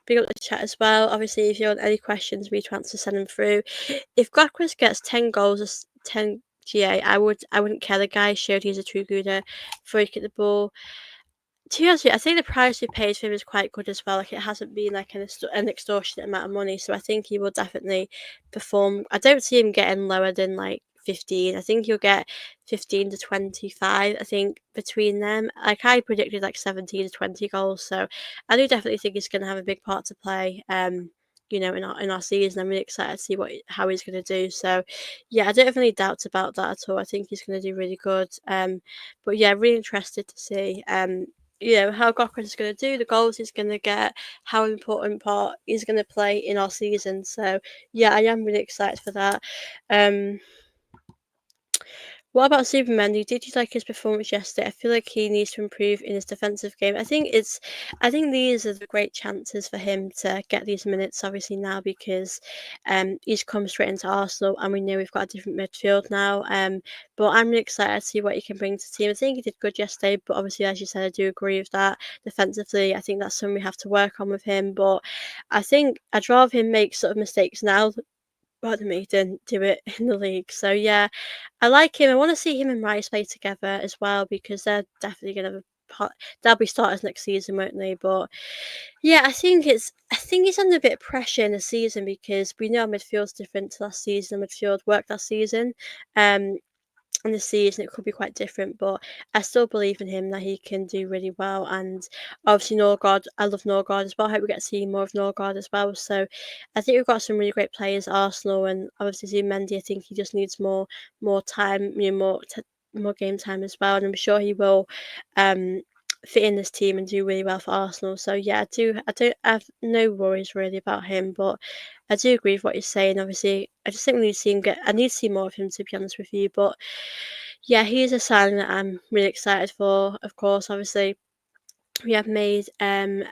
Big up the chat as well. Obviously, if you want any questions, we to answer, send them through. If Gyokeres gets 10 goals, 10 GA, I wouldn't care. The guy showed he's a true gooder before he kicked the ball. To be honest with you, I think the price we paid for him is quite good as well. Like, it hasn't been like an extortionate amount of money, so I think he will definitely perform. I don't see him getting lower than like 15. I think he'll get 15 to 25. I think between them, like, I predicted like 17 to 20 goals. So I do definitely think he's going to have a big part to play. In our season, I'm really excited to see how he's going to do. So yeah, I don't have any doubts about that at all. I think he's going to do really good. But yeah, really interested to see how Gyokeres is going to do, the goals he's going to get, how important part he's going to play in our season. So yeah, I am really excited for that. What about Superman? Did you like his performance yesterday? I feel like he needs to improve in his defensive game. I think these are the great chances for him to get these minutes, obviously now, because he's come straight into Arsenal, and we know we've got a different midfield now. But I'm really excited to see what he can bring to the team. I think he did good yesterday, but obviously, as you said, I do agree with that. Defensively, I think that's something we have to work on with him. But I think I'd rather him make sort of mistakes now rather than me than do it in the league. So yeah, I like him. I want to see him and Rice play together as well, because they're definitely going to they'll be starters next season, won't they? But yeah, I think it's under a bit of pressure in the season because we know midfield's different to last season. Midfield worked last season. Um, in the season, it could be quite different, but I still believe in him that he can do really well. And obviously, Norgard, I love Norgard as well. I hope we get to see more of Norgard as well. So I think we've got some really great players at Arsenal, and obviously Mendy. I think he just needs more time, more game time as well. And I'm sure he will um, fit in this team and do really well for Arsenal. So yeah, I don't have no worries really about him, but I do agree with what you're saying. Obviously, I just think we need to see him get. I need to see more of him, to be honest with you. But yeah, he is a signing that I'm really excited for. Of course, obviously, we have made a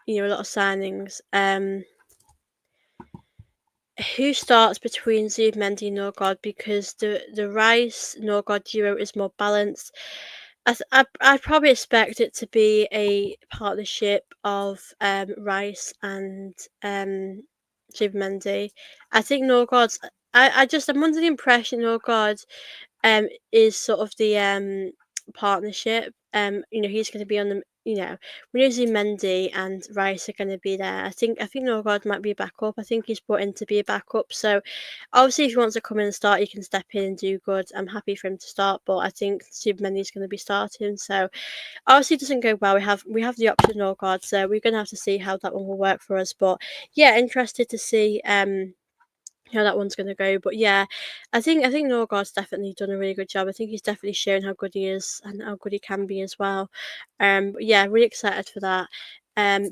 lot of signings. Who starts between Zubimendi and Norgard, because the Rice Norgard duo is more balanced. I probably expect it to be a partnership of Rice and Zubimendi. I think Norgard's. I'm under the impression Norgard is sort of the partnership. He's going to be on the. We know Mendy and Rice are going to be there. I think Norgard might be a backup. I think he's brought in to be a backup. So obviously, if he wants to come in and start, he can step in and do good. I'm happy for him to start, but I think Mendy is going to be starting. So obviously, it doesn't go well. We have the option Norgard, so we're going to have to see how that one will work for us. But yeah, interested to see how that one's going to go. But yeah, I think Norgard's definitely done a really good job. I think he's definitely shown how good he is and how good he can be as well. But yeah, really excited for that.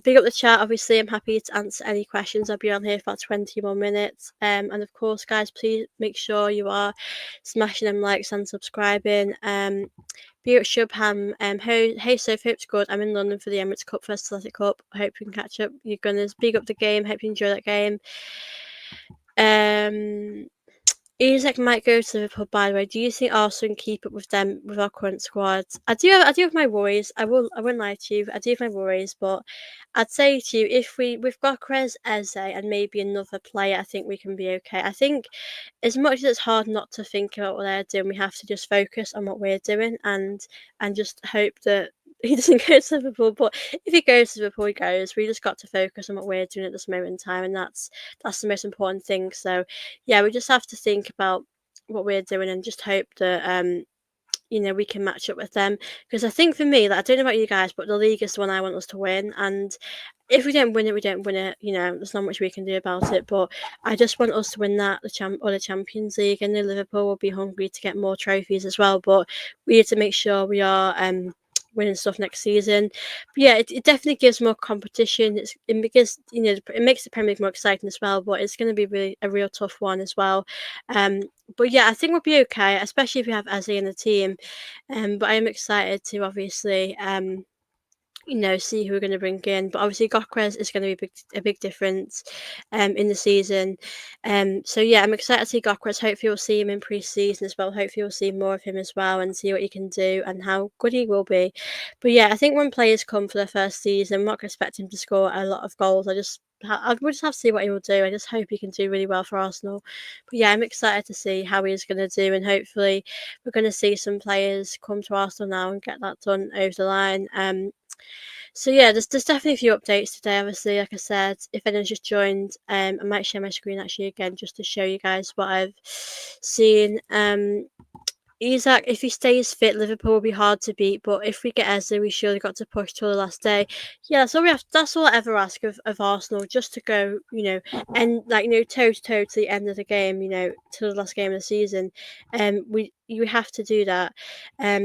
Big up the chat. Obviously, I'm happy to answer any questions. I'll be on here for about 20 more minutes. And of course, guys, please make sure you are smashing them likes and subscribing. Be at Shubham. Hey, Soph, hope's good. I'm in London for the Emirates Cup, First Athletic Cup. I hope we can catch up. You're gonna big up the game. Hope you enjoy that game. Um, Isaac might go to Liverpool. By the way, do you think Arsenal can keep up with them with our current squad? I do have my worries. I won't lie to you. I do have my worries, but I'd say to you, if we've got Gyökeres, Eze, and maybe another player, I think we can be okay. I think as much as it's hard not to think about what they're doing, we have to just focus on what we're doing and just hope that he doesn't go to Liverpool. But if he goes to Liverpool, he goes. We just got to focus on what we're doing at this moment in time, and that's the most important thing. So yeah, we just have to think about what we're doing and just hope that we can match up with them. Because I think for me, like, I don't know about you guys, but the league is the one I want us to win. And if we don't win it, we don't win it. There's not much we can do about it. But I just want us to win the Champions League. And then Liverpool will be hungry to get more trophies as well. But we need to make sure we are winning stuff next season. But yeah, it definitely gives more competition. Because it makes the Premier League more exciting as well. But it's going to be really a real tough one as well. But yeah, I think we'll be okay, especially if we have Eze in the team. But I am excited to obviously see who we're going to bring in. But obviously, Gyokeres is going to be a big difference in the season. So yeah, I'm excited to see Gyokeres. Hopefully, we'll see him in pre-season as well. Hopefully, we'll see more of him as well and see what he can do and how good he will be. But yeah, I think when players come for their first season, I'm not expecting him to score a lot of goals. We'll just have to see what he will do. I just hope he can do really well for Arsenal. But yeah, I'm excited to see how he's going to do, and hopefully, we're going to see some players come to Arsenal now and get that done over the line. So yeah, there's definitely a few updates today. Obviously, like I said, if anyone's just joined, I might share my screen actually again just to show you guys what I've seen. Isaac, if he stays fit, Liverpool will be hard to beat. But if we get Eze, we surely got to push till the last day. Yeah, that's all we have. That's all I ever ask of Arsenal, just to go, and toe to toe to the end of the game, till the last game of the season. You have to do that.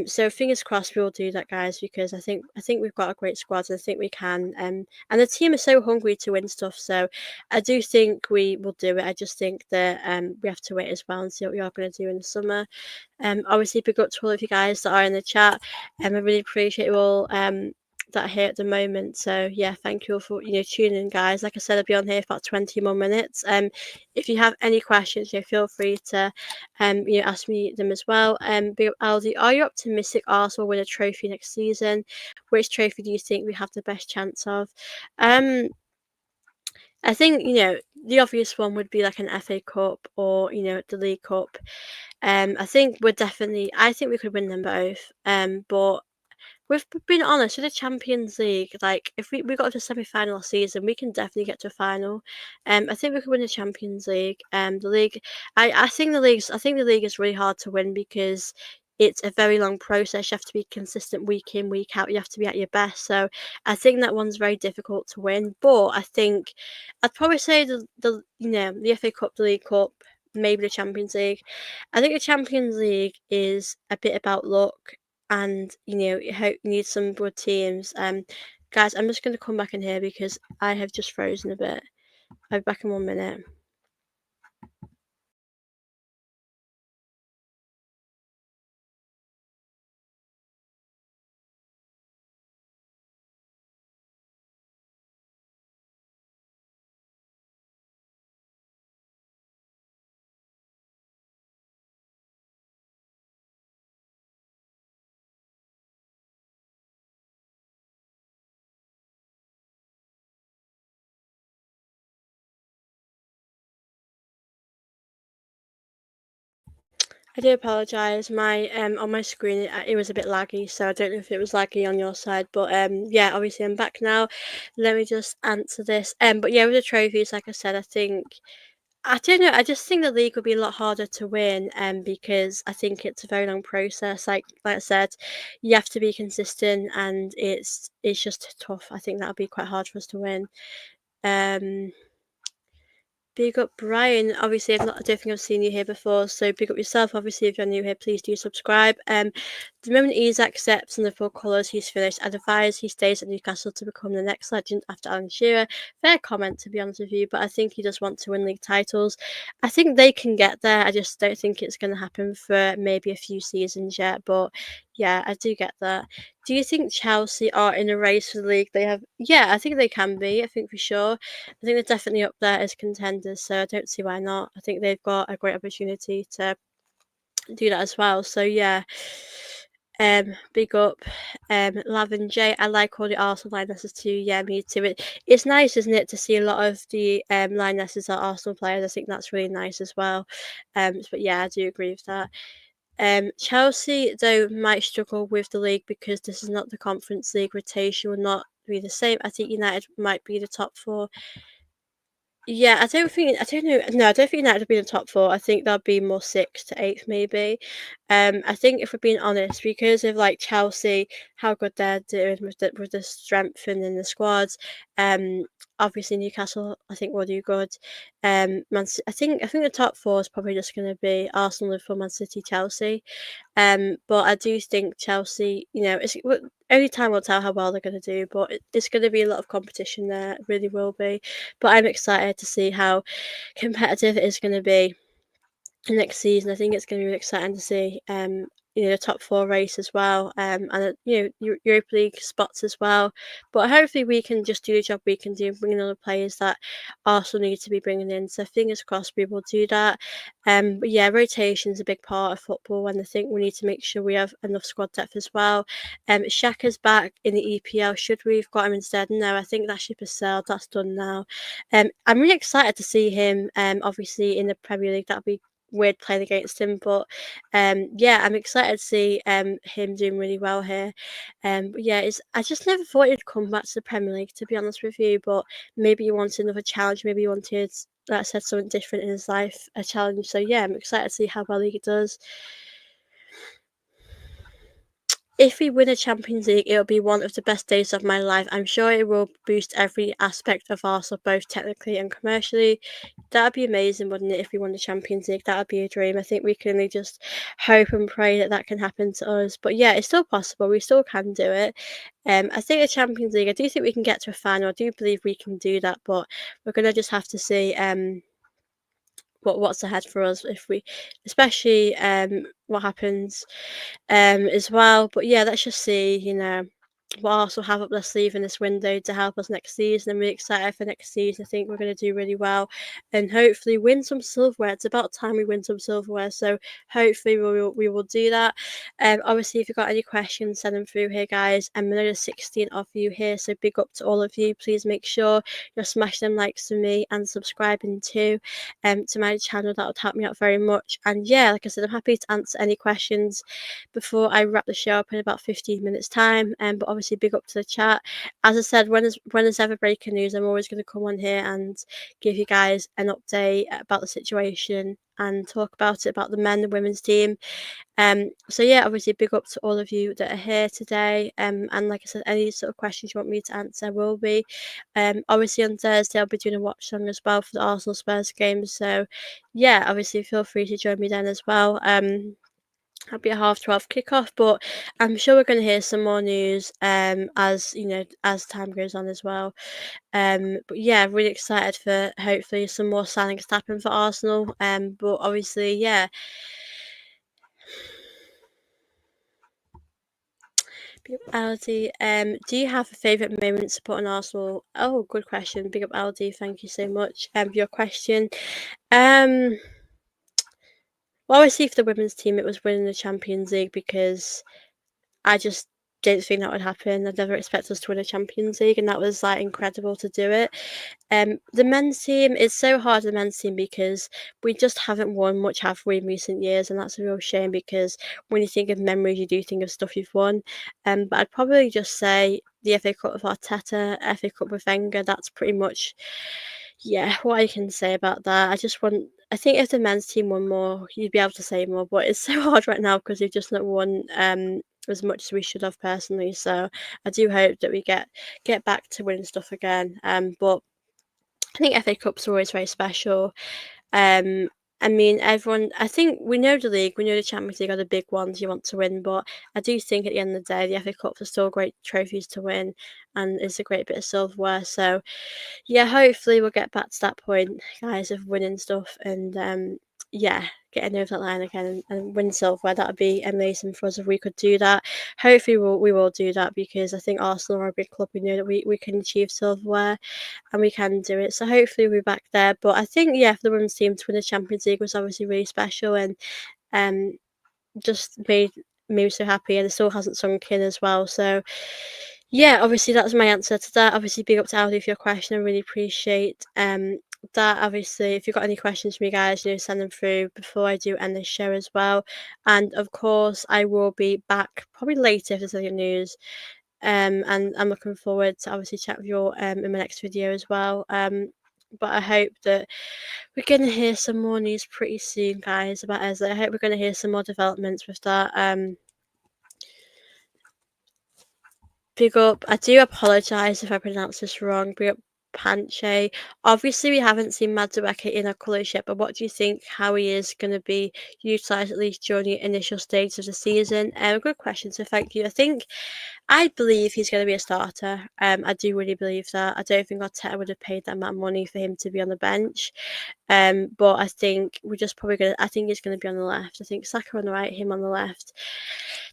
So fingers crossed we will do that, guys, because I think we've got a great squad, and I think we can. And the team is so hungry to win stuff. So I do think we will do it. I just think that we have to wait as well and see what we are going to do in the summer. Obviously, big up to all of you guys that are in the chat. I really appreciate you all that are here at the moment. So yeah, thank you all for tuning in, guys. Like I said, I'll be on here for about 20 more minutes. If you have any questions, feel free to ask me them as well. Big up Aldi. Are you optimistic Arsenal win a trophy next season? Which trophy do you think we have the best chance of? I think the obvious one would be like an FA Cup or the League Cup. I think we could win them both. But With being honest, with the Champions League, like if we got to the semi-final last season, we can definitely get to a final. I think we could win the Champions League. The league, I think the league is really hard to win because it's a very long process. You have to be consistent week in, week out. You have to be at your best. So I think that one's very difficult to win. But I think I'd probably say the FA Cup, the League Cup, maybe the Champions League. I think the Champions League is a bit about luck and you hope you need some good teams. Guys, I'm just going to come back in here because I have just frozen a bit. I'll be back in 1 minute. I do apologise. My on my screen it was a bit laggy, so I don't know if it was laggy on your side. But yeah, obviously I'm back now. Let me just answer this. But yeah, with the trophies, like I said, I don't know. I just think the league would be a lot harder to win, because I think it's a very long process. Like I said, you have to be consistent, and it's just tough. I think that would be quite hard for us to win. Um, Big up Brian. Obviously, I don't think I've seen you here before, so big up yourself. Obviously, if you're new here, please do subscribe. The moment Isak accepts and the full colours, he's finished. I'd advise he stays at Newcastle to become the next legend after Alan Shearer. Fair comment, to be honest with you, but I think he just wants to win league titles. I think they can get there. I just don't think it's going to happen for maybe a few seasons yet, but yeah, I do get that. Do you think Chelsea are in a race for the league? Yeah, I think they can be. I think for sure. I think they're definitely up there as contenders, so I don't see why not. I think they've got a great opportunity to do that as well. So yeah, big up, Lavin J. I like all the Arsenal Lionesses too. Yeah, me too. It's nice, isn't it, to see a lot of the Lionesses are Arsenal players. I think that's really nice as well. But yeah, I do agree with that. Chelsea though might struggle with the league because this is not the Conference League. Rotation will not be the same. I think United might be the top four. Yeah, I don't know. No, I don't think United will be in the top four. I think they'll be more sixth to eighth, maybe. I think if we're being honest, because of like Chelsea, how good they're doing with the strengthening in the squads. Um, Obviously Newcastle, I think will do good. I think the top four is probably just going to be Arsenal, Liverpool, Man City, Chelsea. But I do think Chelsea, only time will tell how well they're going to do, but it's going to be a lot of competition there. It really will be. But I'm excited to see how competitive it is going to be next season. I think it's going to be really exciting to see. The top four race as well, and Europa League spots as well. But hopefully we can just do the job we can do and bring in other players that Arsenal need to be bringing in. So fingers crossed we will do that. But yeah, rotation is a big part of football, and I think we need to make sure we have enough squad depth as well. Shaka's back in the EPL. Should we have got him instead? No, I think that ship has sailed. That's done now. I'm really excited to see him. Obviously in the Premier League, that'll be weird playing against him, but yeah, I'm excited to see him doing really well here. But yeah, I just never thought he'd come back to the Premier League, to be honest with you. But maybe he wanted another challenge. Maybe he wanted, like I said, something different in his life, a challenge. So yeah, I'm excited to see how well he does. If we win a Champions League, it'll be one of the best days of my life. I'm sure it will boost every aspect of Arsenal, both technically and commercially. That'd be amazing, wouldn't it, if we won the Champions League? That would be a dream. I think we can only just hope and pray that that can happen to us. But yeah, it's still possible. We still can do it. I think the Champions League, I do think we can get to a final. I do believe we can do that, but we're going to just have to see what's ahead for us if we, especially what happens as well. But yeah, let's just see. what Arsenal have up their sleeve in this window to help us next season. I'm really excited for next season. I think we're going to do really well and hopefully win some silverware. It's about time we win some silverware, so hopefully we will do that. Obviously, if you've got any questions, send them through here, guys. And I know there's 16 of you here, so big up to all of you. Please make sure you're smashing them likes for me and subscribing too to my channel. That would help me out very much. And yeah, like I said, I'm happy to answer any questions before I wrap the show up in about 15 minutes time. But obviously big up to the chat. As I said, when there's ever breaking news, I'm always going to come on here and give you guys an update about the situation and talk about it, about the men and women's team. So yeah, obviously big up to all of you that are here today. And like I said, any sort of questions you want me to answer will be. Obviously on Thursday I'll be doing a watch song as well for the Arsenal Spurs game. So yeah, obviously feel free to join me then as well. I'll be a 12:30 kickoff, but I'm sure we're going to hear some more news as as time goes on as well. But yeah, really excited for hopefully some more signings to happen for Arsenal. But obviously, yeah. Big up Aldi. Do you have a favourite moment supporting Arsenal? Oh, good question. Big up Aldi. Thank you so much for your question. Well, obviously for the women's team, it was winning the Champions League because I just didn't think that would happen. I'd never expect us to win a Champions League, and that was like incredible to do it. The men's team is so hard. The men's team because we just haven't won much, have we, in recent years, and that's a real shame because when you think of memories, you do think of stuff you've won. But I'd probably just say the FA Cup with Arteta, FA Cup with Wenger. That's pretty much what I can say about that. I think if the men's team won more, you'd be able to say more, but it's so hard right now because we've just not won as much as we should have personally. So I do hope that we get back to winning stuff again. But I think FA Cups are always very special. I mean, I think we know the league, we know the Champions League are the big ones you want to win, but I do think at the end of the day, the FA Cups are still great trophies to win and it's a great bit of silverware. So, yeah, hopefully we'll get back to that point, guys, of winning stuff and, getting over that line again and win silverware. That would be amazing for us if we could do that. Hopefully we will do that because I think Arsenal are a big club. We know that we can achieve silverware and we can do it. So hopefully we'll be back there. But I think for the women's team to win the Champions League was obviously really special and um just made me so happy and it still hasn't sunk in as well. So yeah, obviously that's my answer to that. Obviously big up to Aldi for your question. I really appreciate that. Obviously if you've got any questions for me, guys, send them through before I do end this show as well. And of course I will be back probably later if there's any news. And I'm looking forward to obviously chat with you all in my next video as well. But I hope that we're going to hear some more news pretty soon, guys, about Eze. I hope we're going to hear some more developments with that. Big up. I do apologise if I pronounce this wrong. Big up Panche. Obviously, we haven't seen Madueke in our colours yet, but what do you think how he is going to be utilised at least during the initial stages of the season? Good question, so thank you. I believe he's going to be a starter. I do really believe that. I don't think Arteta would have paid that amount of money for him to be on the bench. But I think we're just probably going to. I think he's going to be on the left. I think Saka on the right, him on the left.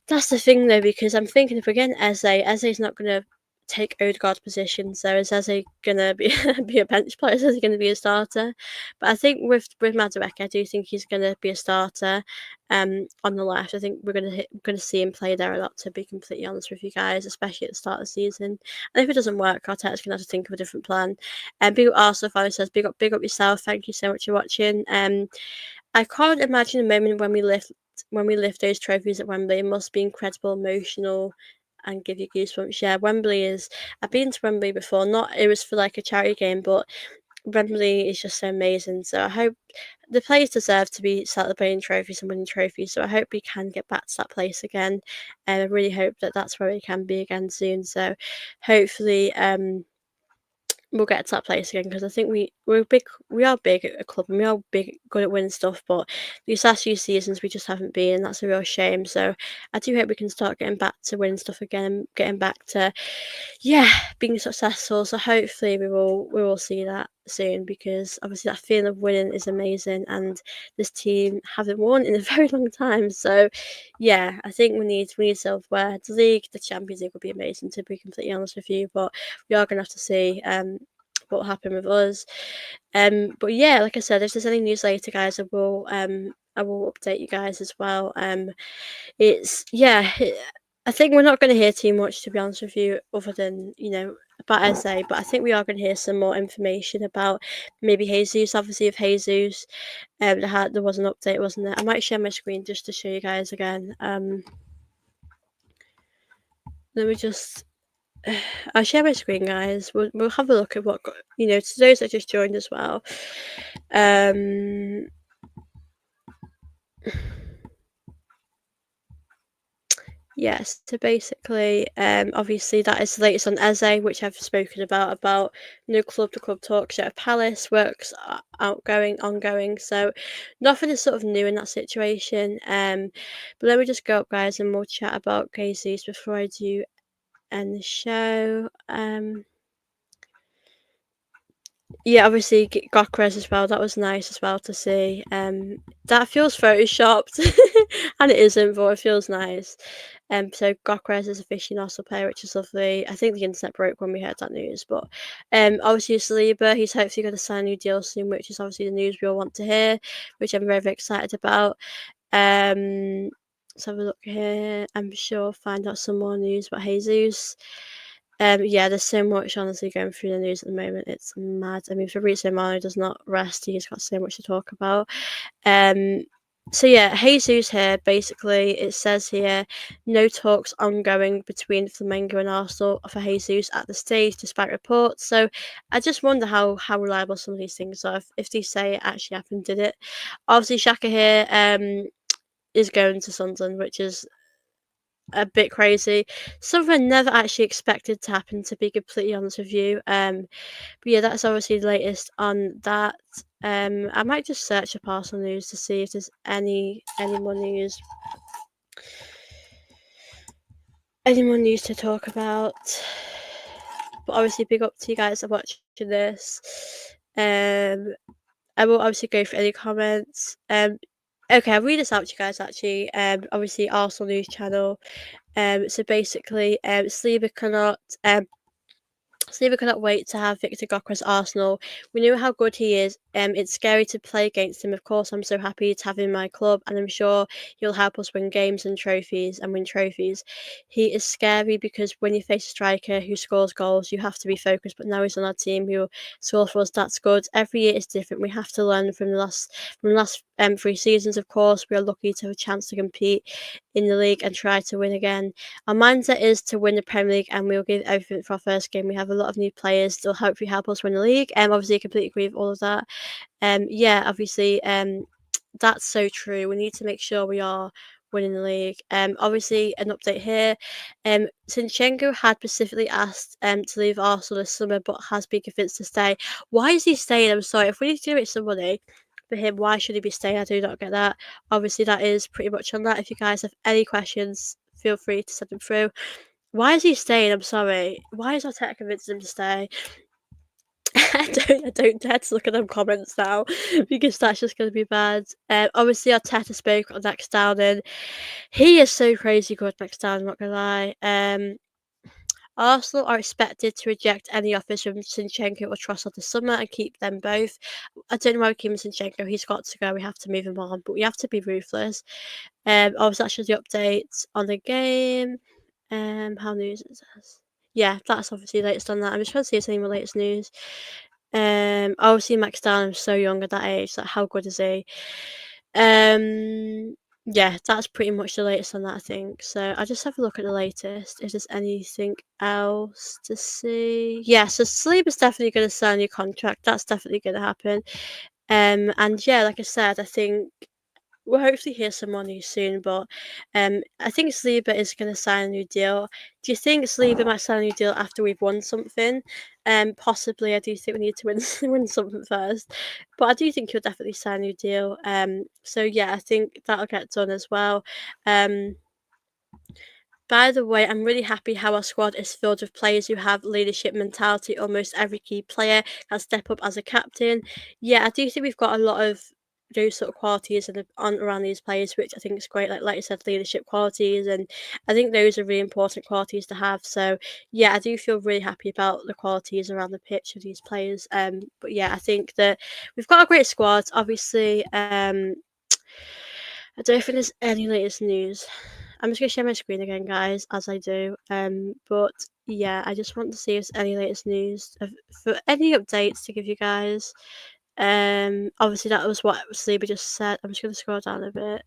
That's the thing though, because I'm thinking if we're getting Eze's not going to take Odegaard's position. So is Eze going to be be a bench player? Is he going to be a starter? But I think with Madueke, I do think he's going to be a starter. On the left, I think we're going to see him play there a lot. To be completely honest with you guys, especially at the start of the season. And if it doesn't work, Arteta's going to have to think of a different plan. And big up Arsenal fan says, big up yourself. Thank you so much for watching. I can't imagine a moment when we lift those trophies at Wembley. It must be incredible, emotional, and give you goosebumps. Yeah, Wembley is. I've been to Wembley before. Not it was for like a charity game, but Wembley is just so amazing. So I hope the players deserve to be celebrating trophies and winning trophies. So I hope we can get back to that place again. And I really hope that that's where we can be again soon. So hopefully, we'll get to that place again because I think we are big at a club and we are good at winning stuff, but these last few seasons we just haven't been, and that's a real shame. So I do hope we can start getting back to winning stuff again, getting back to being successful. So hopefully we will see that. soon, because obviously that feeling of winning is amazing, and this team haven't won in a very long time. So yeah, I think we need silverware. The league, the Champions League would be amazing, to be completely honest with you, but we are gonna have to see what will happen with us. But yeah, like I said, if there's any news later, guys, I will update you guys as well. It's yeah, I think we're not going to hear too much, to be honest with you, other than about Eze. But I think we are going to hear some more information about maybe Jesus. Obviously, if Jesus, there was an update, wasn't there? I might share my screen just to show you guys again. Let me just. I'll share my screen, guys. We'll have a look at what to those that just joined as well. Yes, so basically, obviously that is the latest on Eze, which I've spoken about no club to club talks at Palace, works outgoing, ongoing, so nothing is sort of new in that situation. But let me just go up, guys, and we'll chat about Jesus before I do end the show. Yeah, obviously Gyokeres as well. That was nice as well to see. That feels photoshopped, and it isn't, but it feels nice. So Gyokeres is officially an Arsenal player, which is lovely. I think the internet broke when we heard that news, but obviously Saliba, he's hopefully going to sign a new deal soon, which is obviously the news we all want to hear, which I'm very, very excited about. Let's have a look here. I'm sure I'll find out some more news about Jesus. Yeah, there's so much honestly going through the news at the moment. It's mad. I mean, Fabrizio Romano does not rest. He's got so much to talk about. So yeah, Jesus here. Basically, it says here, no talks ongoing between Flamengo and Arsenal for Jesus at the stage, despite reports. So I just wonder how reliable some of these things are. If they say it actually happened, did it? Obviously, Shaka here is going to Sunderland, which is a bit crazy. Something I never actually expected to happen, to be completely honest with you. But yeah, that's obviously the latest on that. I might just search up Arsenal news to see if there's any more news. Any more news to talk about. But obviously, big up to you guys for watching this. I will obviously go for any comments. Okay, I'll read this out to you guys actually. Obviously Arsenal News Channel. So basically, Sleeper cannot wait to have Victor Gyokeres at Arsenal. We know how good he is. It's scary to play against him. Of course, I'm so happy to have him in my club, and I'm sure he'll help us win games and win trophies. He is scary because when you face a striker who scores goals, you have to be focused. But now he's on our team who scores for us. That's good. Every year is different. We have to learn from the last 3 seasons. Of course, we are lucky to have a chance to compete in the league and try to win again. Our mindset is to win the Premier League, and we'll give everything for our first game. We have a lot of new players that'll hopefully help us win the league. Obviously, I completely agree with all of that. Yeah, obviously, that's so true. We need to make sure we are winning the league. Obviously, an update here. Zinchenko had specifically asked to leave Arsenal this summer, but has been convinced to stay. Why is he staying? I'm sorry. If we need to do it somebody for him, why should he be staying? I do not get that. Obviously, that is pretty much on that. If you guys have any questions, feel free to send them through. Why is he staying? I'm sorry. Why is Arteta convincing him to stay? I don't dare to look at them comments now because that's just going to be bad. Obviously, Arteta spoke on next down, and he is so crazy good next down. I'm not gonna lie. Arsenal are expected to reject any offers from Zinchenko or Trossard this summer and keep them both. I don't know why we keep Zinchenko. He's got to go. We have to move him on, but we have to be ruthless. Obviously, that's just the updates on the game. How news is this? Yeah, that's obviously the latest on that. I'm just trying to see if there's any more latest news. Obviously Max Down is so young at that age. Like, how good is he? Yeah, that's pretty much the latest on that, I think. So I'll just have a look at the latest. If there's anything else to see. Yeah, so Sleep is definitely going to sign your contract. That's definitely going to happen. And yeah, like I said, I think we'll hopefully hear some more news soon, but I think Saliba is going to sign a new deal. Do you think Saliba might sign a new deal after we've won something? Possibly. I do think we need to win win something first, but I do think he'll definitely sign a new deal. So yeah, I think that'll get done as well. Um, By the way, I'm really happy how our squad is filled with players who have leadership mentality. Almost every key player can step up as a captain. Yeah, I do think we've got a lot of those sort of qualities on around these players, which I think is great. Like you said, leadership qualities, and I think those are really important qualities to have. So yeah, I do feel really happy about the qualities around the pitch of these players. But yeah, I think that we've got a great squad. Obviously, I don't think there's any latest news. I'm just gonna share my screen again, guys, as I do. But yeah, I just want to see if there's any latest news for any updates to give you guys. Obviously that was what Sleeper just said. I'm just gonna scroll down a bit.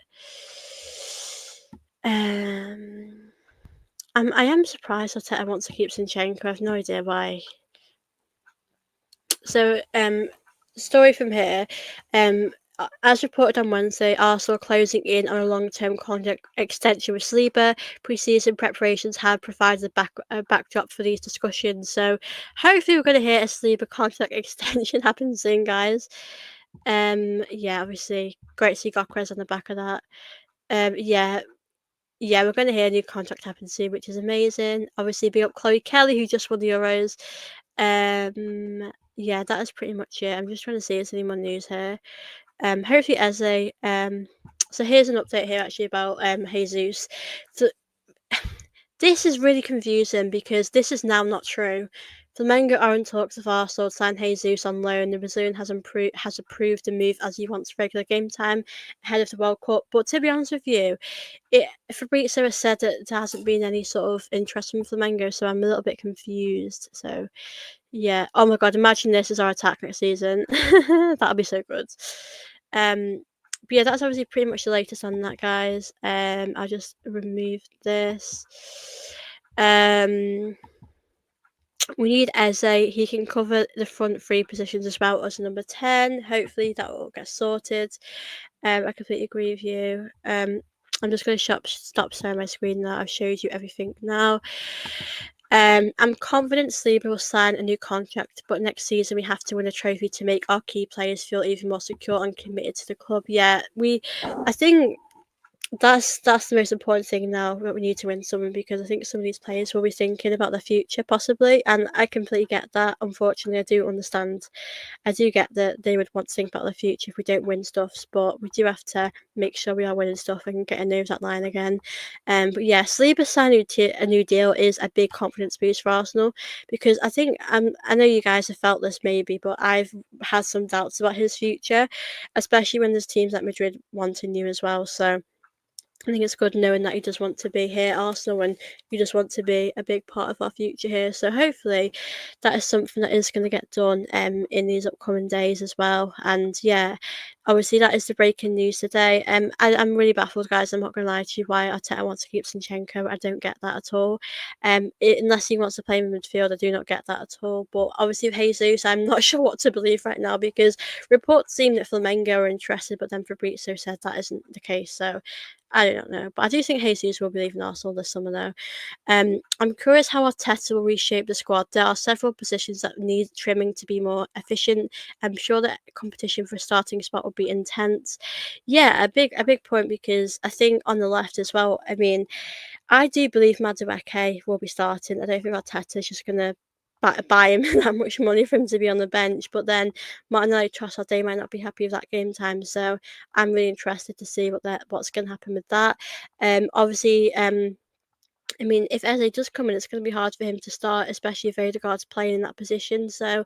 I am surprised Arteta wants to keep Zinchenko. I have no idea why. So, story from here. As reported on Wednesday, Arsenal are closing in on a long-term contract extension with Saliba. Pre-season preparations have provided a backdrop for these discussions. So, hopefully, we're going to hear a Saliba contract extension happen soon, guys. Yeah, obviously, great to see Gyokeres on the back of that. Yeah, we're going to hear a new contract happen soon, which is amazing. Obviously, big up Chloe Kelly, who just won the Euros. Yeah, that is pretty much it. I'm just trying to see if there's any more news here. Hopefully Eze. So here's an update here actually about Jesus. So this is really confusing because this is now not true. Flamengo are in talks with Arsenal to sign Jesus on loan. The Brazilian has approved the move as he wants regular game time ahead of the World Cup. But to be honest with you, Fabrizio has said that there hasn't been any sort of interest from Flamengo, so I'm a little bit confused. So yeah. Oh my god, imagine this as our attack next season. That'll be so good. But yeah, that's obviously pretty much the latest on that, guys. I'll just remove this. We need Eze. He can cover the front three positions as well as number 10. Hopefully that will get sorted. I completely agree with you. I'm just going to stop sharing my screen now. I've showed you everything now. I'm confident Saliba will sign a new contract, but next season we have to win a trophy to make our key players feel even more secure and committed to the club. Yeah, I think that's the most important thing now, that we need to win something, because I think some of these players will be thinking about their future possibly, and I completely get that. Unfortunately, I do get that they would want to think about the future if we don't win stuffs, but we do have to make sure we are winning stuff and getting over that line again. But yeah, Saliba signing a new deal is a big confidence boost for Arsenal, because I think I know you guys have felt this maybe, but I've had some doubts about his future, especially when there's teams like Madrid wanting you as well. So I think it's good knowing that he does want to be here at Arsenal, and he just want to be a big part of our future here. So hopefully that is something that is going to get done in these upcoming days as well. And yeah, obviously that is the breaking news today. I'm really baffled, guys. I'm not going to lie to you why Arteta wants to keep Zinchenko. I don't get that at all. Unless he wants to play in midfield, I do not get that at all. But obviously with Jesus, I'm not sure what to believe right now, because reports seem that Flamengo are interested, but then Fabrizio said that isn't the case. So I don't know, but I do think Jesus will be leaving Arsenal this summer though. I'm curious how Arteta will reshape the squad. There are several positions that need trimming to be more efficient. I'm sure that competition for a starting spot will be intense. Yeah, a big point, because I think on the left as well. I mean, I do believe Madueke will be starting. I don't think Arteta is just gonna buy him that much money for him to be on the bench. But then Martinelli Trossard, they might not be happy with that game time. So I'm really interested to see what's going to happen with that. Obviously, I mean, if Eze does come in, it's going to be hard for him to start, especially if Odegaard's playing in that position. So,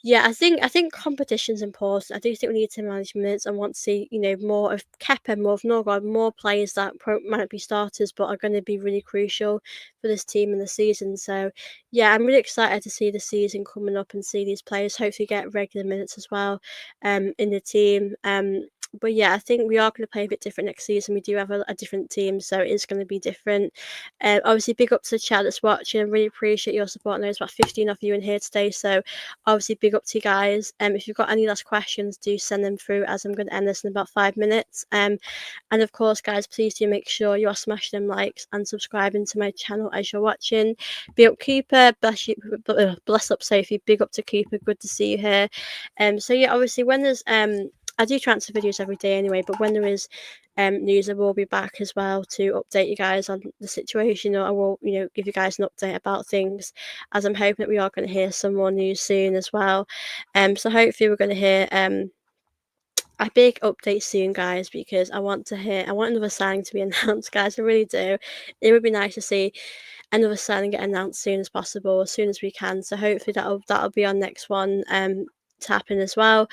yeah, I think competition's important. I do think we need to manage minutes. I want to see, more of Kepa, more of Norgard, more players that might not be starters, but are going to be really crucial for this team in the season. So, yeah, I'm really excited to see the season coming up and see these players hopefully get regular minutes as well, in the team. But yeah, I think we are going to play a bit different next season. We do have a different team, so it is going to be different. Obviously, big up to the chat that's watching. I really appreciate your support. I know there's about 15 of you in here today, so obviously big up to you guys. If you've got any last questions, do send them through, as I'm going to end this in about 5 minutes. And of course, guys, please do make sure you are smashing them likes and subscribing to my channel as you're watching. Big up Cooper, bless up Sophie, big up to Cooper, good to see you here. So yeah, obviously when there's I do transfer videos every day anyway, but when there is news, I will be back as well to update you guys on the situation, or I will, give you guys an update about things, as I'm hoping that we are going to hear some more news soon as well. So hopefully we're going to hear a big update soon, guys, because I want another signing to be announced, guys. I really do. It would be nice to see another signing get announced soon as possible, as soon as we can. So hopefully that'll be our next one to happen as well.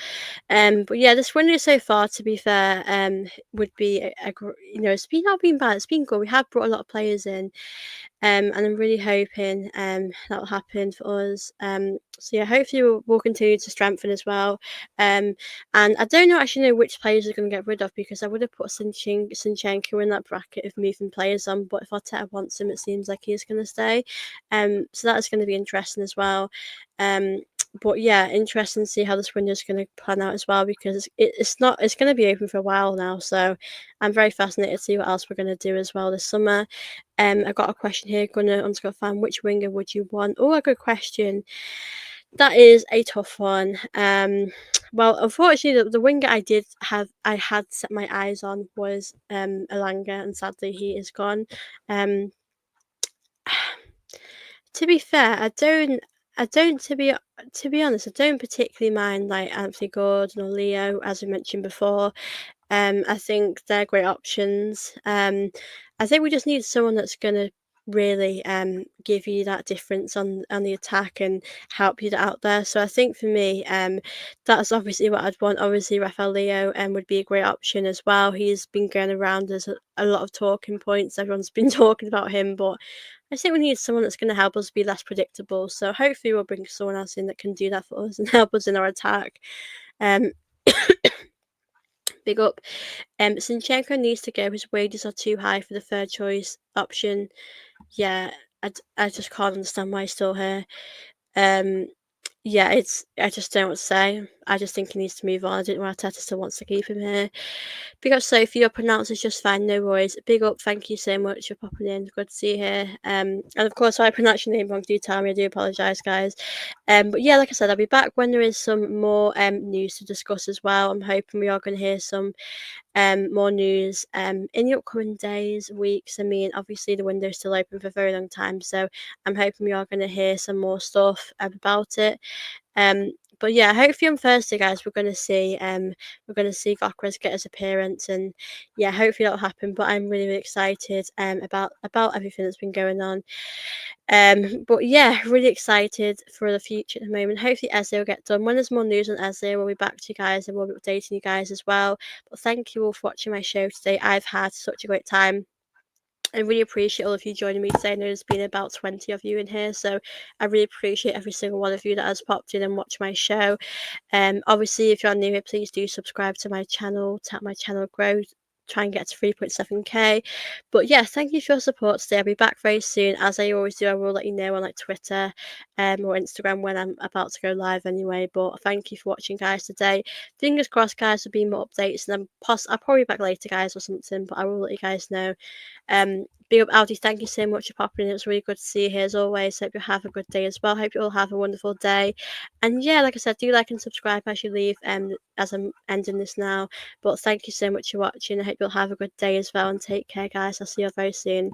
But yeah, this window so far, to be fair, would be it's not been bad. It's been good. We have brought a lot of players in, and I'm really hoping that will happen for us. So yeah, hopefully we'll continue to strengthen as well. And I don't actually know which players are going to get rid of, because I would have put Sinchenko in that bracket of moving players on, but if Arteta wants him, it seems like he's going to stay. So that is going to be interesting as well. But yeah, interesting to see how this window is going to plan out as well, because it's going to be open for a while now. So I'm very fascinated to see what else we're going to do as well this summer. I got a question here, Gunner_fan, which winger would you want? Oh, a good question. That is a tough one. Well, unfortunately, the winger I had set my eyes on was Elanga, and sadly he is gone. To be fair, I don't to be honest, I don't particularly mind like Anthony Gordon or Leo, as we mentioned before. I think they're great options. I think we just need someone that's gonna really give you that difference on the attack and help you out there. So I think for me, that's obviously what I'd want. Obviously, Rafael Leo would be a great option as well. He's been going around as a lot of talking points. Everyone's been talking about him, but I think we need someone that's going to help us be less predictable. So hopefully we'll bring someone else in that can do that for us and help us in our attack. Um, big up. Sinchenko needs to go. His wages are too high for the third choice option. Yeah, I just can't understand why he's still here. Yeah, I just don't know what to say. I just think he needs to move on. I don't know why Arteta still wants to keep him here. Big up Sophie, your pronounce is just fine, no worries. Big up, thank you so much for popping in. Good to see you here. And of course, if I pronounce your name wrong, do tell me. I do apologise, guys. But yeah, like I said, I'll be back when there is some more news to discuss as well. I'm hoping we are going to hear some more news in the upcoming days, weeks. I mean, obviously the window's still open for a very long time, so I'm hoping we are going to hear some more stuff about it. But yeah, hopefully on Thursday, guys, we're gonna see Gyokeres get his appearance, and yeah, hopefully that'll happen. But I'm really, really excited about everything that's been going on. But yeah, really excited for the future at the moment. Hopefully Eze will get done. When there's more news on Eze, we'll be back to you guys and we'll be updating you guys as well. But thank you all for watching my show today. I've had such a great time. I really appreciate all of you joining me today. I know there's been about 20 of you in here, so I really appreciate every single one of you that has popped in and watched my show. Obviously, if you're new here, please do subscribe to my channel, to help my channel grow, try and get to 3.7k. But yeah, thank you for your support today. I'll be back very soon. As I always do, I will let you know on like Twitter or Instagram when I'm about to go live anyway. But thank you for watching, guys, today. Fingers crossed, guys, there'll be more updates, and I'll probably be back later, guys, or something, but I will let you guys know. Big up Audi, thank you so much for popping in. It was really good to see you here as always. Hope you have a good day as well. Hope you all have a wonderful day. And yeah, like I said, do like and subscribe as you leave as I'm ending this now. But thank you so much for watching. I hope you'll have a good day as well, and take care, guys. I'll see you all very soon.